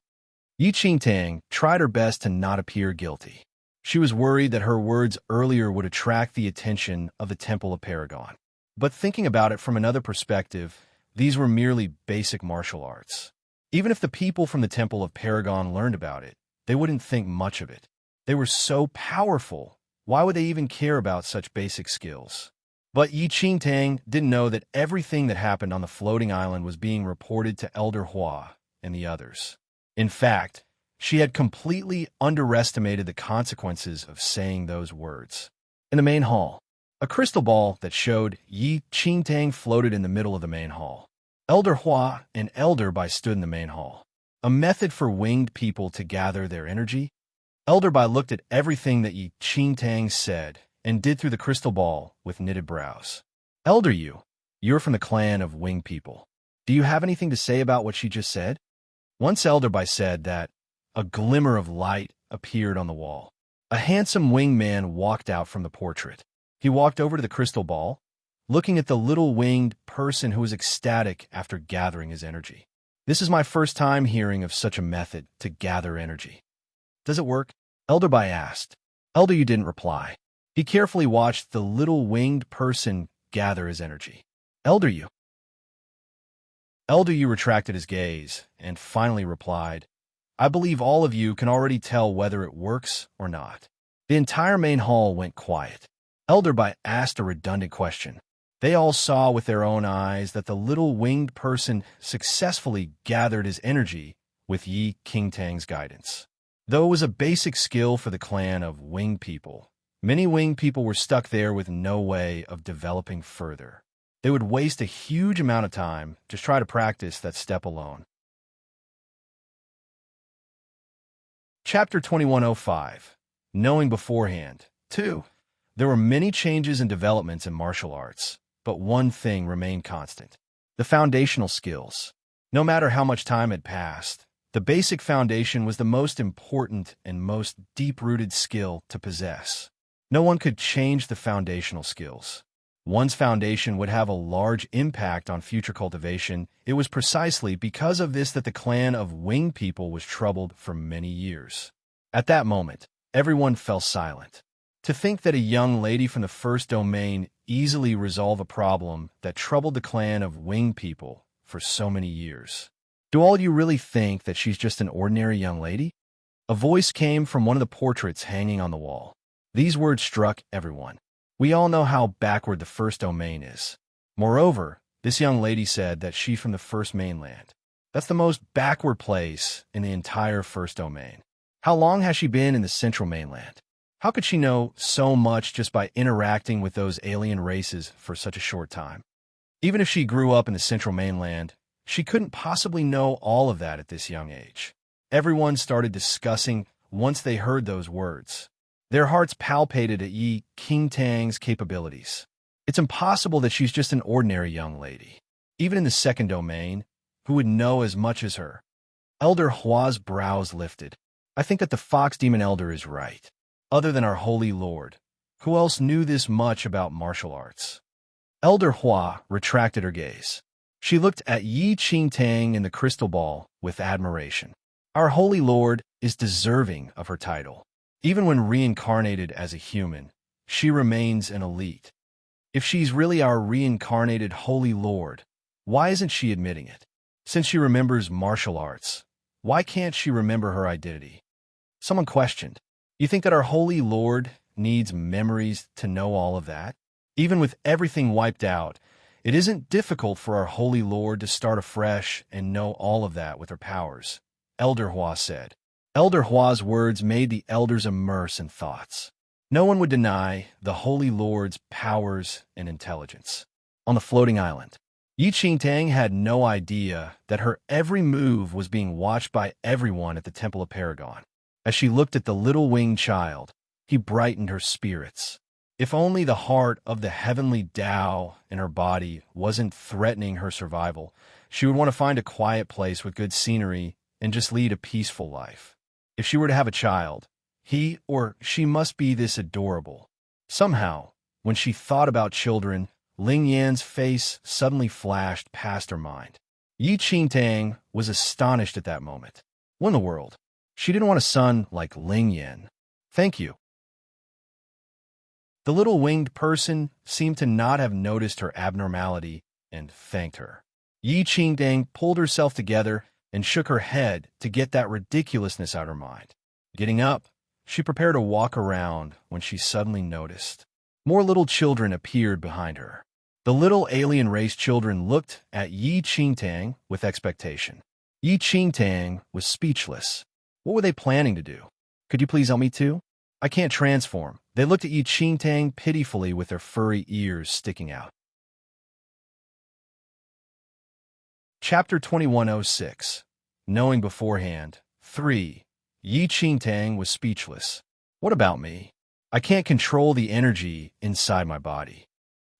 Yi Qingtang tried her best to not appear guilty. She was worried that her words earlier would attract the attention of the Temple of Paragon. But thinking about it from another perspective, these were merely basic martial arts. Even if the people from the Temple of Paragon learned about it, they wouldn't think much of it. They were so powerful, why would they even care about such basic skills? But Yi Qingtang didn't know that everything that happened on the floating island was being reported to Elder Hua and the others. In fact, she had completely underestimated the consequences of saying those words. In the main hall, a crystal ball that showed Yi Qingtang floated in the middle of the main hall. Elder Hua and Elder Bai stood in the main hall. A method for winged people to gather their energy? Elder Bai looked at everything that Yi Qingtang said and did through the crystal ball with knitted brows. Elder Yu, you're from the clan of winged people. Do you have anything to say about what she just said? Once Elder Bai said that, a glimmer of light appeared on the wall. A handsome winged man walked out from the portrait. He walked over to the crystal ball, looking at the little winged person who was ecstatic after gathering his energy. This is my first time hearing of such a method to gather energy. Does it work? Elder Bai asked. Elder Yu didn't reply. He carefully watched the little winged person gather his energy. Elder Yu. Elder Yu retracted his gaze and finally replied, I believe all of you can already tell whether it works or not. The entire main hall went quiet. Elder Bai asked a redundant question. They all saw with their own eyes that the little winged person successfully gathered his energy with Yi Qingtang's guidance. Though it was a basic skill for the clan of winged people, many winged people were stuck there with no way of developing further. They would waste a huge amount of time just try to practice that step alone. Chapter 2105. Knowing beforehand. 2. There were many changes and developments in martial arts, but one thing remained constant. The foundational skills. No matter how much time had passed, the basic foundation was the most important and most deep-rooted skill to possess. No one could change the foundational skills. One's foundation would have a large impact on future cultivation. It was precisely because of this that the clan of winged people was troubled for many years. At that moment, everyone fell silent. To think that a young lady from the first domain easily resolved a problem that troubled the clan of winged people for so many years. Do all you really think that she's just an ordinary young lady? A voice came from one of the portraits hanging on the wall. These words struck everyone. We all know how backward the first domain is. Moreover, this young lady said that she's from the first mainland. That's the most backward place in the entire first domain. How long has she been in the central mainland? How could she know so much just by interacting with those alien races for such a short time? Even if she grew up in the central mainland, she couldn't possibly know all of that at this young age. Everyone started discussing once they heard those words. Their hearts palpated at Yi Qingtang's capabilities. It's impossible that she's just an ordinary young lady. Even in the second domain, who would know as much as her? Elder Hua's brows lifted. I think that the Fox Demon Elder is right. Other than our Holy Lord, who else knew this much about martial arts? Elder Hua retracted her gaze. She looked at Yi Qingtang in the crystal ball with admiration. Our Holy Lord is deserving of her title. Even when reincarnated as a human, she remains an elite. If she's really our reincarnated Holy Lord, why isn't she admitting it? Since she remembers martial arts, why can't she remember her identity? Someone questioned, You think that our Holy Lord needs memories to know all of that? Even with everything wiped out, it isn't difficult for our Holy Lord to start afresh and know all of that with her powers, Elder Hua said. Elder Hua's words made the elders immerse in thoughts. No one would deny the Holy Lord's powers and intelligence. On the floating island, Yi Qingtang had no idea that her every move was being watched by everyone at the Temple of Paragon. As she looked at the little winged child, he brightened her spirits. If only the heart of the heavenly Tao in her body wasn't threatening her survival, she would want to find a quiet place with good scenery and just lead a peaceful life. If she were to have a child, he or she must be this adorable. Somehow, when she thought about children, Ling Yan's face suddenly flashed past her mind. Yi Qingtang was astonished at that moment. What in the world? She didn't want a son like Ling Yan. Thank you. The little winged person seemed to not have noticed her abnormality and thanked her. Yi Qingtang pulled herself together and shook her head to get that ridiculousness out of her mind. Getting up, she prepared to walk around when she suddenly noticed. More little children appeared behind her. The little alien race children looked at Yi Qingtang with expectation. Yi Qingtang was speechless. What were they planning to do? Could you please help me too? I can't transform. They looked at Yi Qingtang pitifully with their furry ears sticking out. Chapter 2106. Knowing beforehand. 3. Yi Qingtang was speechless. What about me? I can't control the energy inside my body.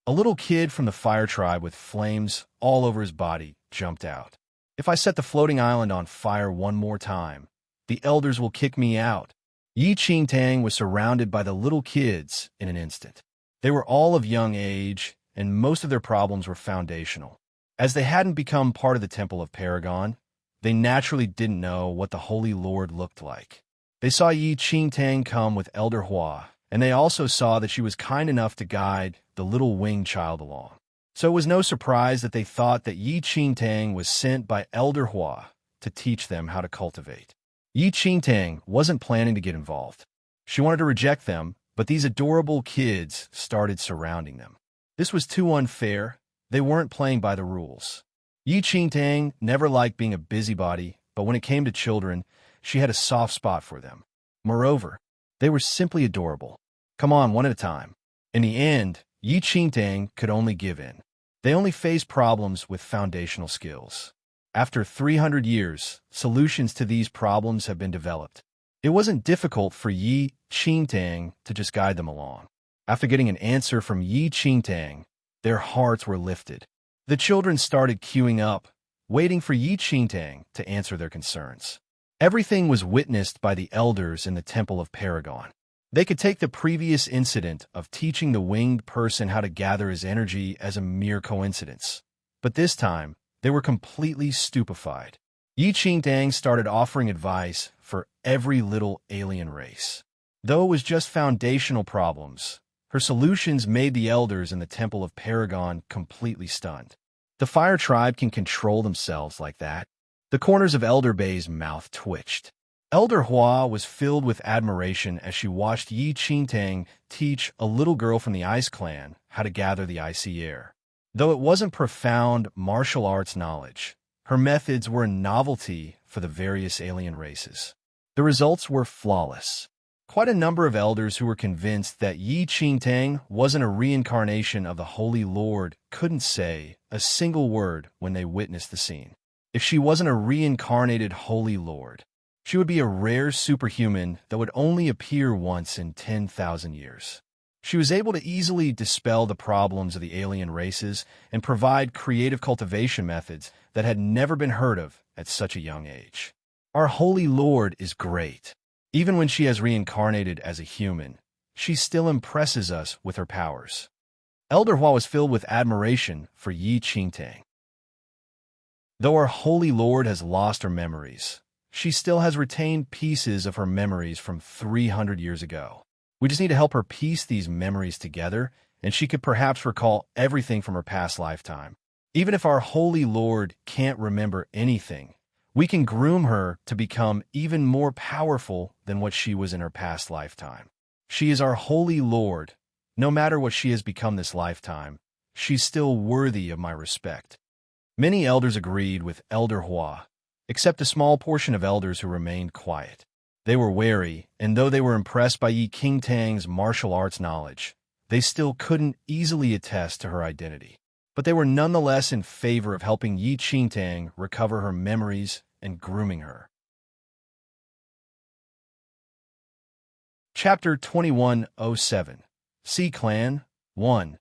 A little kid from the fire tribe with flames all over his body jumped out. If I set the floating island on fire one more time, the elders will kick me out. Yi Qingtang was surrounded by the little kids in an instant. They were all of young age, and most of their problems were foundational. As they hadn't become part of the Temple of Paragon, they naturally didn't know what the Holy Lord looked like. They saw Yi Qingtang come with Elder Hua, and they also saw that she was kind enough to guide the little winged child along. So it was no surprise that they thought that Yi Qingtang was sent by Elder Hua to teach them how to cultivate. Yi Qingtang wasn't planning to get involved. She wanted to reject them, but these adorable kids started surrounding them. This was too unfair. They weren't playing by the rules. Yi Qingtang never liked being a busybody, but when it came to children, she had a soft spot for them. Moreover, they were simply adorable. Come on, one at a time. In the end, Yi Qingtang could only give in. They only faced problems with foundational skills. After 300 years, solutions to these problems have been developed. It wasn't difficult for Yi Qingtang to just guide them along. After getting an answer from Yi Qingtang, their hearts were lifted. The children started queuing up, waiting for Yi Qingtang to answer their concerns. Everything was witnessed by the elders in the Temple of Paragon. They could take the previous incident of teaching the winged person how to gather his energy as a mere coincidence. But this time, they were completely stupefied. Yi Qingtang started offering advice for every little alien race. Though it was just foundational problems, her solutions made the elders in the Temple of Paragon completely stunned. The fire tribe can control themselves like that. The corners of Elder Bei's mouth twitched. Elder Hua was filled with admiration as she watched Yi Qingtang teach a little girl from the Ice Clan how to gather the icy air. Though it wasn't profound martial arts knowledge, her methods were a novelty for the various alien races. The results were flawless. Quite a number of elders who were convinced that Yi Qingtang wasn't a reincarnation of the Holy Lord couldn't say a single word when they witnessed the scene. If she wasn't a reincarnated Holy Lord, she would be a rare superhuman that would only appear once in 10,000 years. She was able to easily dispel the problems of the alien races and provide creative cultivation methods that had never been heard of at such a young age. Our Holy Lord is great. Even when she has reincarnated as a human, she still impresses us with her powers. Elder Hua was filled with admiration for Yi Qingtang. Though our Holy Lord has lost her memories, she still has retained pieces of her memories from 300 years ago. We just need to help her piece these memories together, and she could perhaps recall everything from her past lifetime. Even if our Holy Lord can't remember anything, we can groom her to become even more powerful than what she was in her past lifetime. She is our Holy Lord. No matter what she has become this lifetime, she's still worthy of my respect. Many elders agreed with Elder Hua, except a small portion of elders who remained quiet. They were wary, and though they were impressed by Yi Qingtang's martial arts knowledge, they still couldn't easily attest to her identity. But they were nonetheless in favor of helping Yi Qingtang recover her memories and grooming her. Chapter 2107 Sea Clan 1.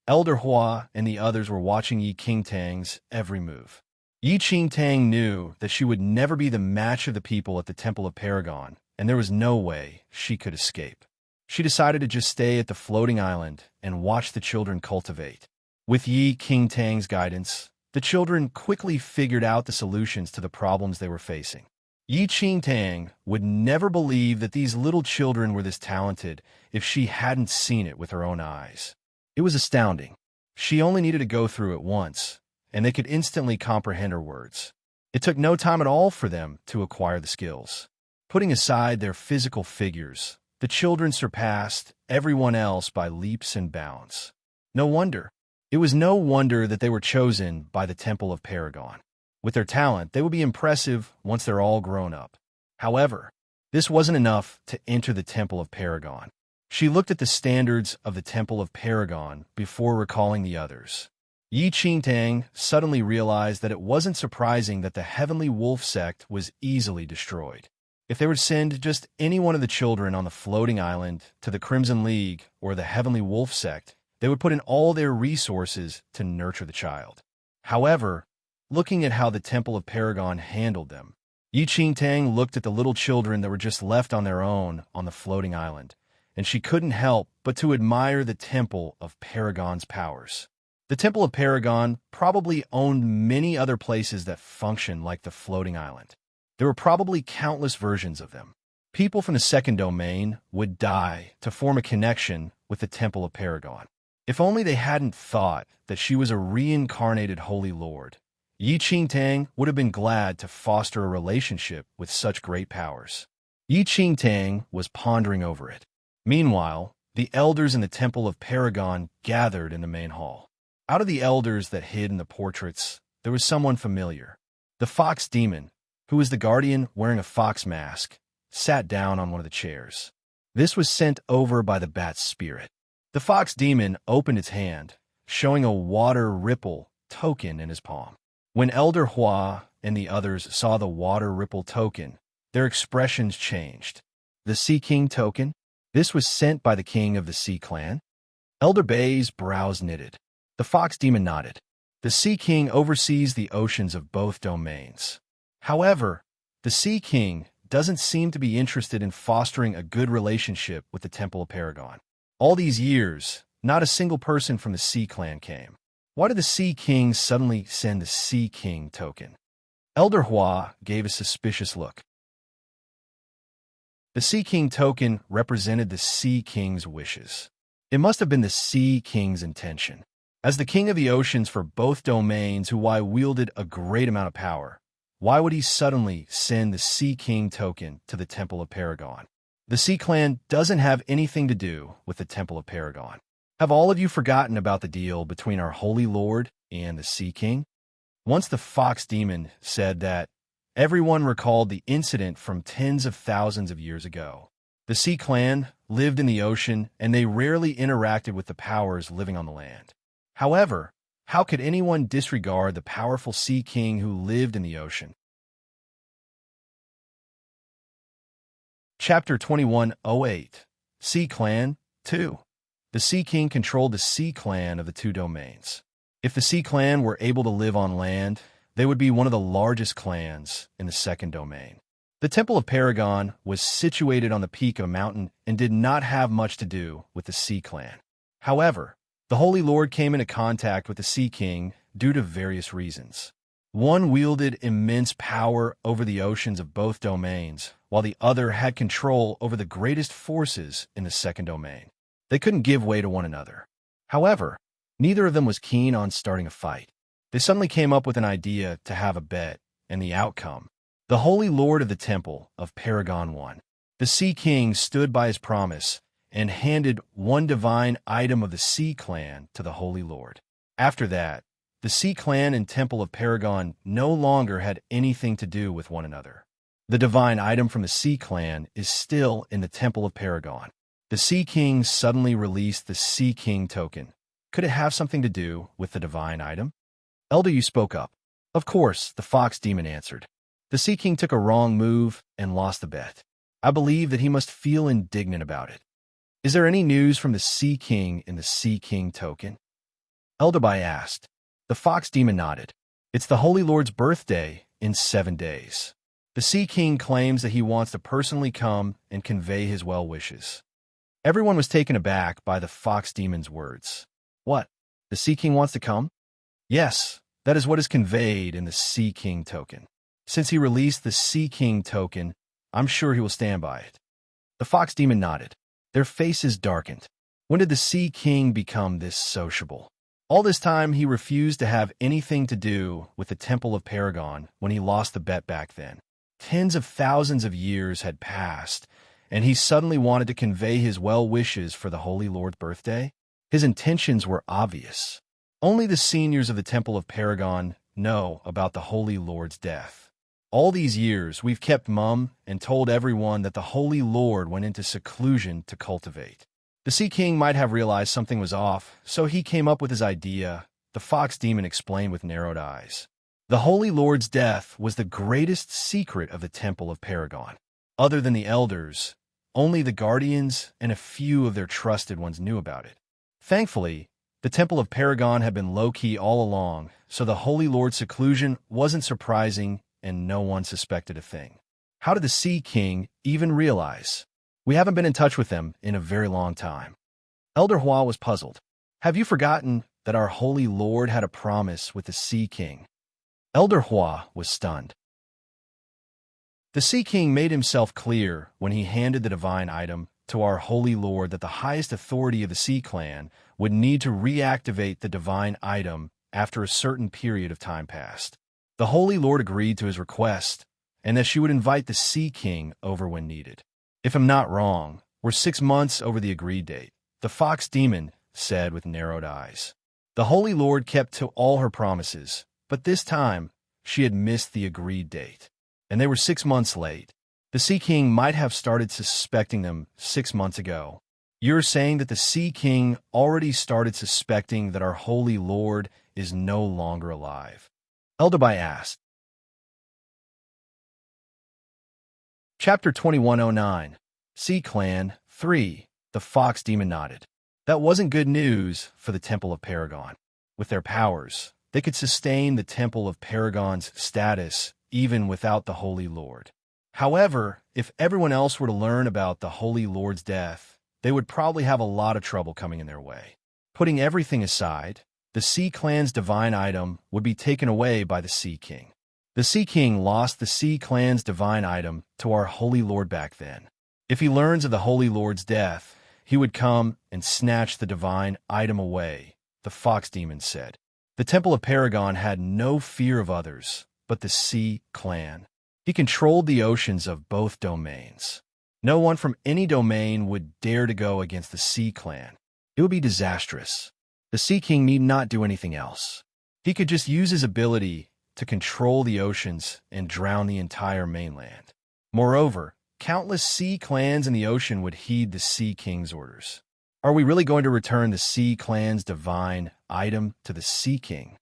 Elder Hua and the others were watching Yi Qingtang's every move. Yi Qingtang knew that she would never be the match of the people at the Temple of Paragon, and there was no way she could escape. She decided to just stay at the floating island and watch the children cultivate. With Yi Qingtang's guidance, the children quickly figured out the solutions to the problems they were facing. Yi Qingtang would never believe that these little children were this talented if she hadn't seen it with her own eyes. It was astounding. She only needed to go through it once, and they could instantly comprehend her words. It took no time at all for them to acquire the skills. Putting aside their physical figures, the children surpassed everyone else by leaps and bounds. No wonder. It was no wonder that they were chosen by the Temple of Paragon. With their talent, they would be impressive once they're all grown up. However, this wasn't enough to enter the Temple of Paragon. She looked at the standards of the Temple of Paragon before recalling the others. Yi Qingtang suddenly realized that it wasn't surprising that the Heavenly Wolf sect was easily destroyed. If they would send just any one of the children on the floating island to the Crimson League or the Heavenly Wolf sect, they would put in all their resources to nurture the child. However, looking at how the Temple of Paragon handled them, Yi Qingtang looked at the little children that were just left on their own on the floating island, and she couldn't help but to admire the Temple of Paragon's powers. The Temple of Paragon probably owned many other places that functioned like the floating island. There were probably countless versions of them. People from the second domain would die to form a connection with the Temple of Paragon. If only they hadn't thought that she was a reincarnated Holy Lord. Yi Qingtang would have been glad to foster a relationship with such great powers. Yi Qingtang was pondering over it. Meanwhile, the elders in the Temple of Paragon gathered in the main hall. Out of the elders that hid in the portraits, there was someone familiar. The fox demon, who was the guardian wearing a fox mask, sat down on one of the chairs. This was sent over by the bat's spirit. The fox demon opened its hand, showing a water ripple token in his palm. When Elder Hua and the others saw the water ripple token, their expressions changed. The Sea King token? This was sent by the king of the Sea Clan? Elder Bei's brows knitted. The fox demon nodded. The Sea King oversees the oceans of both domains. However, the Sea King doesn't seem to be interested in fostering a good relationship with the Temple of Paragon. All these years, not a single person from the Sea Clan came. Why did the Sea King suddenly send the Sea King token? Elder Hua gave a suspicious look. The Sea King token represented the Sea King's wishes. It must have been the Sea King's intention. As the king of the oceans for both domains who wielded a great amount of power, why would he suddenly send the Sea King token to the Temple of Paragon? The Sea Clan doesn't have anything to do with the Temple of Paragon. Have all of you forgotten about the deal between our Holy Lord and the Sea King? Once the fox demon said that, everyone recalled the incident from tens of thousands of years ago. The Sea Clan lived in the ocean, and they rarely interacted with the powers living on the land. However, how could anyone disregard the powerful Sea King who lived in the ocean? Chapter 2108 Sea Clan 2. The Sea King controlled the Sea Clan of the two domains. If the Sea Clan were able to live on land, they would be one of the largest clans in the second domain. The Temple of Paragon was situated on the peak of a mountain and did not have much to do with the Sea Clan. However, the Holy Lord came into contact with the Sea King due to various reasons. One wielded immense power over the oceans of both domains, while the other had control over the greatest forces in the second domain. They couldn't give way to one another. However, neither of them was keen on starting a fight. They suddenly came up with an idea to have a bet, and the outcome. The Holy Lord of the Temple of Paragon won. The Sea King stood by his promise and handed one divine item of the Sea Clan to the Holy Lord. After that, the Sea Clan and Temple of Paragon no longer had anything to do with one another. The divine item from the Sea Clan is still in the Temple of Paragon. The Sea King suddenly released the Sea King token. Could it have something to do with the divine item? Elder, you spoke up. Of course, the fox demon answered. The Sea King took a wrong move and lost the bet. I believe that he must feel indignant about it. Is there any news from the Sea King in the Sea King token? Elderbai asked. The fox demon nodded. It's the Holy Lord's birthday in 7 days. The Sea King claims that he wants to personally come and convey his well wishes. Everyone was taken aback by the fox demon's words. What? The Sea King wants to come? Yes, that is what is conveyed in the Sea King token. Since he released the Sea King token, I'm sure he will stand by it. The fox demon nodded. Their faces darkened. When did the Sea King become this sociable? All this time, he refused to have anything to do with the Temple of Paragon when he lost the bet back then. Tens of thousands of years had passed, and he suddenly wanted to convey his well wishes for the Holy Lord's birthday. His intentions were obvious. Only the seniors of the Temple of Paragon know about the Holy Lord's death. All these years, we've kept mum and told everyone that the Holy Lord went into seclusion to cultivate. The Sea King might have realized something was off, so he came up with his idea, the fox demon explained with narrowed eyes. The Holy Lord's death was the greatest secret of the Temple of Paragon. Other than the elders, only the guardians and a few of their trusted ones knew about it. Thankfully, the Temple of Paragon had been low-key all along, so the Holy Lord's seclusion wasn't surprising and no one suspected a thing. How did the Sea King even realize? We haven't been in touch with them in a very long time. Elder Hua was puzzled. Have you forgotten that our Holy Lord had a promise with the Sea King? Elder Hua was stunned. The Sea King made himself clear when he handed the divine item to our Holy Lord that the highest authority of the Sea Clan would need to reactivate the divine item after a certain period of time passed. The Holy Lord agreed to his request, and that she would invite the Sea King over when needed. If I'm not wrong, we're 6 months over the agreed date, the Fox Demon said with narrowed eyes. The Holy Lord kept to all her promises, but this time she had missed the agreed date, and they were 6 months late. The Sea King might have started suspecting them 6 months ago. You're saying that the Sea King already started suspecting that our Holy Lord is no longer alive? Elderby asked. Chapter 2109. Sea Clan 3. The Fox Demon nodded. That wasn't good news for the Temple of Paragon. With their powers, they could sustain the Temple of Paragon's status even without the Holy Lord. However, if everyone else were to learn about the Holy Lord's death, they would probably have a lot of trouble coming in their way. Putting everything aside, the Sea Clan's divine item would be taken away by the Sea King. The Sea King lost the Sea Clan's divine item to our Holy Lord back then. If he learns of the Holy Lord's death, he would come and snatch the divine item away, the Fox Demon said. The Temple of Paragon had no fear of others but the Sea Clan. He controlled the oceans of both domains. No one from any domain would dare to go against the Sea Clan. It would be disastrous. The Sea King need not do anything else. He could just use his ability to control the oceans and drown the entire mainland. Moreover, countless sea clans in the ocean would heed the Sea King's orders. Are we really going to return the Sea Clan's divine item to the Sea King?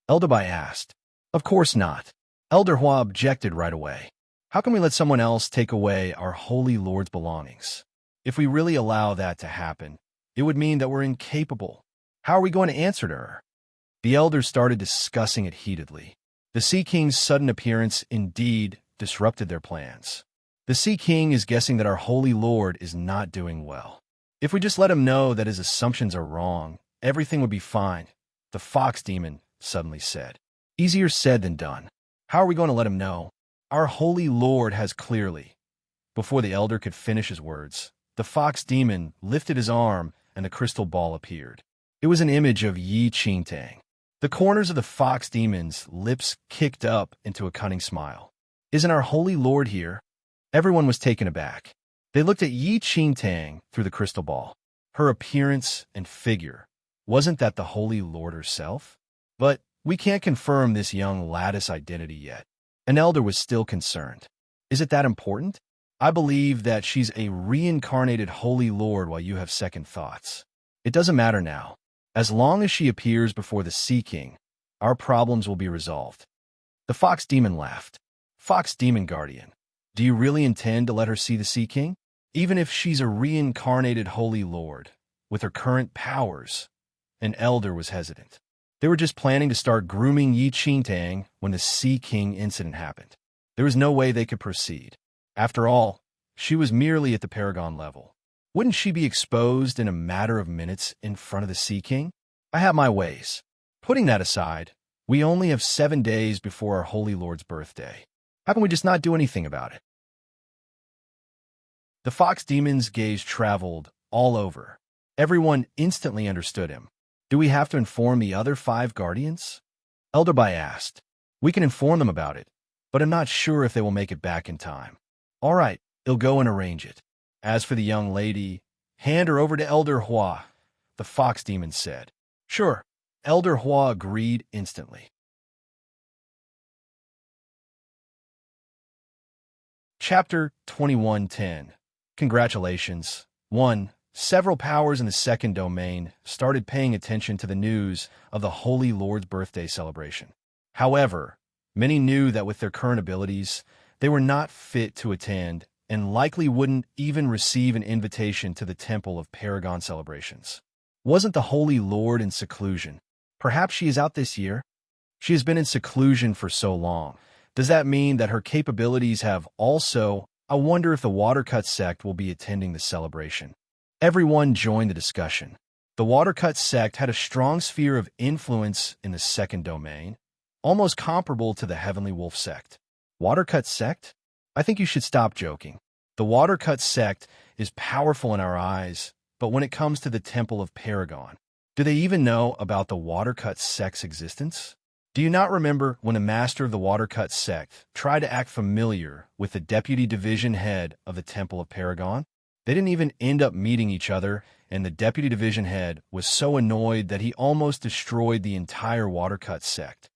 Elderby asked. Of course not. Elder Hua objected right away. How can we let someone else take away our Holy Lord's belongings? If we really allow that to happen, it would mean that we're incapable. How are we going to answer to her? The elders started discussing it heatedly. The Sea King's sudden appearance indeed disrupted their plans. The Sea King is guessing that our Holy Lord is not doing well. If we just let him know that his assumptions are wrong, everything would be fine, the Fox Demon suddenly said. Easier said than done. How are we going to let him know? Our Holy Lord has clearly. Before the elder could finish his words, the Fox Demon lifted his arm and the crystal ball appeared. It was an image of enchanting. The corners of the Fox Demon's lips kicked up into a cunning smile. Isn't our Holy Lord here? Everyone was taken aback. They looked at enchanting through the crystal ball. Her appearance and figure. Wasn't that the Holy Lord herself? But we can't confirm this young lattice identity yet. An elder was still concerned. Is it that important? I believe that she's a reincarnated Holy Lord while you have second thoughts. It doesn't matter now. As long as she appears before the Sea King, our problems will be resolved. The Fox Demon laughed. Fox Demon Guardian, do you really intend to let her see the Sea King? Even if she's a reincarnated Holy Lord, with her current powers? An elder was hesitant. They were just planning to start grooming Yi Qingtang when the Sea King incident happened. There was no way they could proceed. After all, she was merely at the Paragon level. Wouldn't she be exposed in a matter of minutes in front of the Sea King? I have my ways. Putting that aside, we only have 7 days before our Holy Lord's birthday. How can we just not do anything about it? The Fox Demon's gaze traveled all over. Everyone instantly understood him. Do we have to inform the other 5 guardians? Elderby asked. We can inform them about it, but I'm not sure if they will make it back in time. All right, I'll go and arrange it. As for the young lady, hand her over to Elder Hua, the Fox Demon said. Sure. Elder Hua agreed instantly. Chapter 2110. Congratulations. 1. Several powers in the second domain started paying attention to the news of the Holy Lord's birthday celebration. However, many knew that with their current abilities, they were not fit to attend and likely wouldn't even receive an invitation to the Temple of Paragon celebrations. Wasn't the Holy Lord in seclusion? Perhaps she is out this year? She has been in seclusion for so long. Does that mean that her capabilities have also? I wonder if the Watercut sect will be attending the celebration. Everyone joined the discussion. The Watercut sect had a strong sphere of influence in the second domain, almost comparable to the Heavenly Wolf sect. Watercut sect? I think you should stop joking. The Watercut sect is powerful in our eyes, but when it comes to the Temple of Paragon, do they even know about the Watercut sect's existence? Do you not remember when the master of the Watercut sect tried to act familiar with the deputy division head of the Temple of Paragon? They didn't even end up meeting each other, and the deputy division head was so annoyed that he almost destroyed the entire Watercut sect.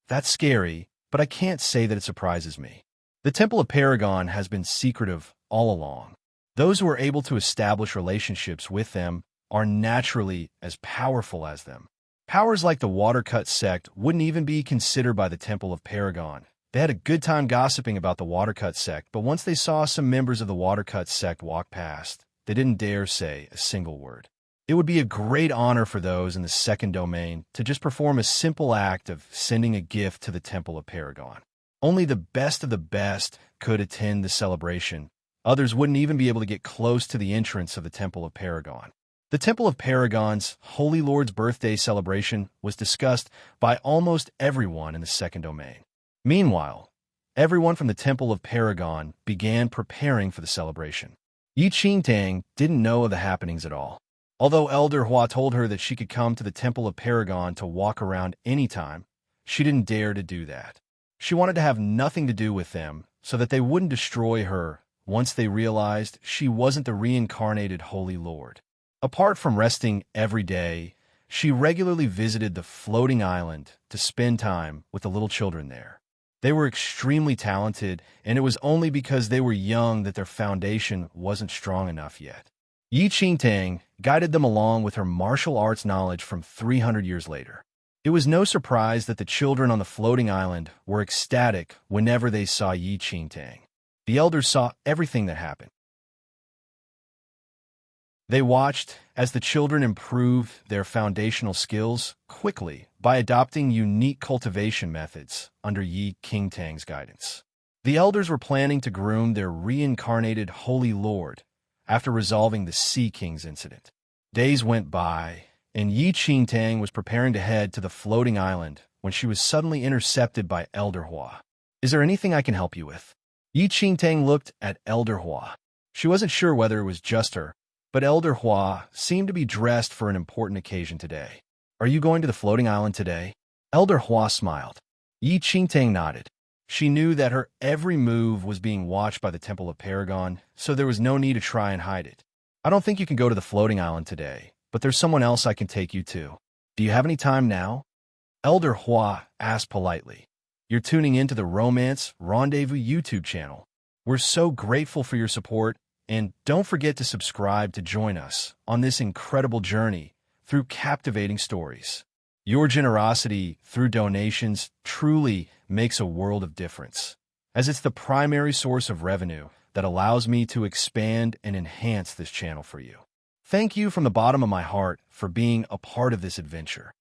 That's scary, but I can't say that it surprises me. The Temple of Paragon has been secretive all along. Those who are able to establish relationships with them are naturally as powerful as them. Powers like the Watercut sect wouldn't even be considered by the Temple of Paragon. They had a good time gossiping about the Watercut sect, but once they saw some members of the Watercut sect walk past, they didn't dare say a single word. It would be a great honor for those in the second domain to just perform a simple act of sending a gift to the Temple of Paragon. Only the best of the best could attend the celebration. Others wouldn't even be able to get close to the entrance of the Temple of Paragon. The Temple of Paragon's Holy Lord's birthday celebration was discussed by almost everyone in the second domain. Meanwhile, everyone from the Temple of Paragon began preparing for the celebration. Enchanting didn't know of the happenings at all. Although Elder Hua told her that she could come to the Temple of Paragon to walk around anytime, she didn't dare to do that. She wanted to have nothing to do with them so that they wouldn't destroy her once they realized she wasn't the reincarnated Holy Lord. Apart from resting every day, she regularly visited the floating island to spend time with the little children there. They were extremely talented, and it was only because they were young that their foundation wasn't strong enough yet. Yi Qingtang guided them along with her martial arts knowledge from 300 years later. It was no surprise that the children on the floating island were ecstatic whenever they saw Yi Qingtang. The elders saw everything that happened. They watched as the children improved their foundational skills quickly by adopting unique cultivation methods under Yi Qingtang's guidance. The elders were planning to groom their reincarnated Holy Lord after resolving the Sea King's incident. Days went by, and Yi Qingtang was preparing to head to the floating island when she was suddenly intercepted by Elder Hua. "Is there anything I can help you with?" Yi Qingtang looked at Elder Hua. She wasn't sure whether it was just her, but Elder Hua seemed to be dressed for an important occasion today. "Are you going to the floating island today?" Elder Hua smiled. Yi Qingtang nodded. She knew that her every move was being watched by the Temple of Paragon, so there was no need to try and hide it. "I don't think you can go to the floating island today, but there's someone else I can take you to. Do you have any time now?" Elder Hua asked politely. "You're tuning into the Romance Rendezvous YouTube channel. We're so grateful for your support, and don't forget to subscribe to join us on this incredible journey through captivating stories. Your generosity through donations truly makes a world of difference, as it's the primary source of revenue that allows me to expand and enhance this channel for you. Thank you from the bottom of my heart for being a part of this adventure.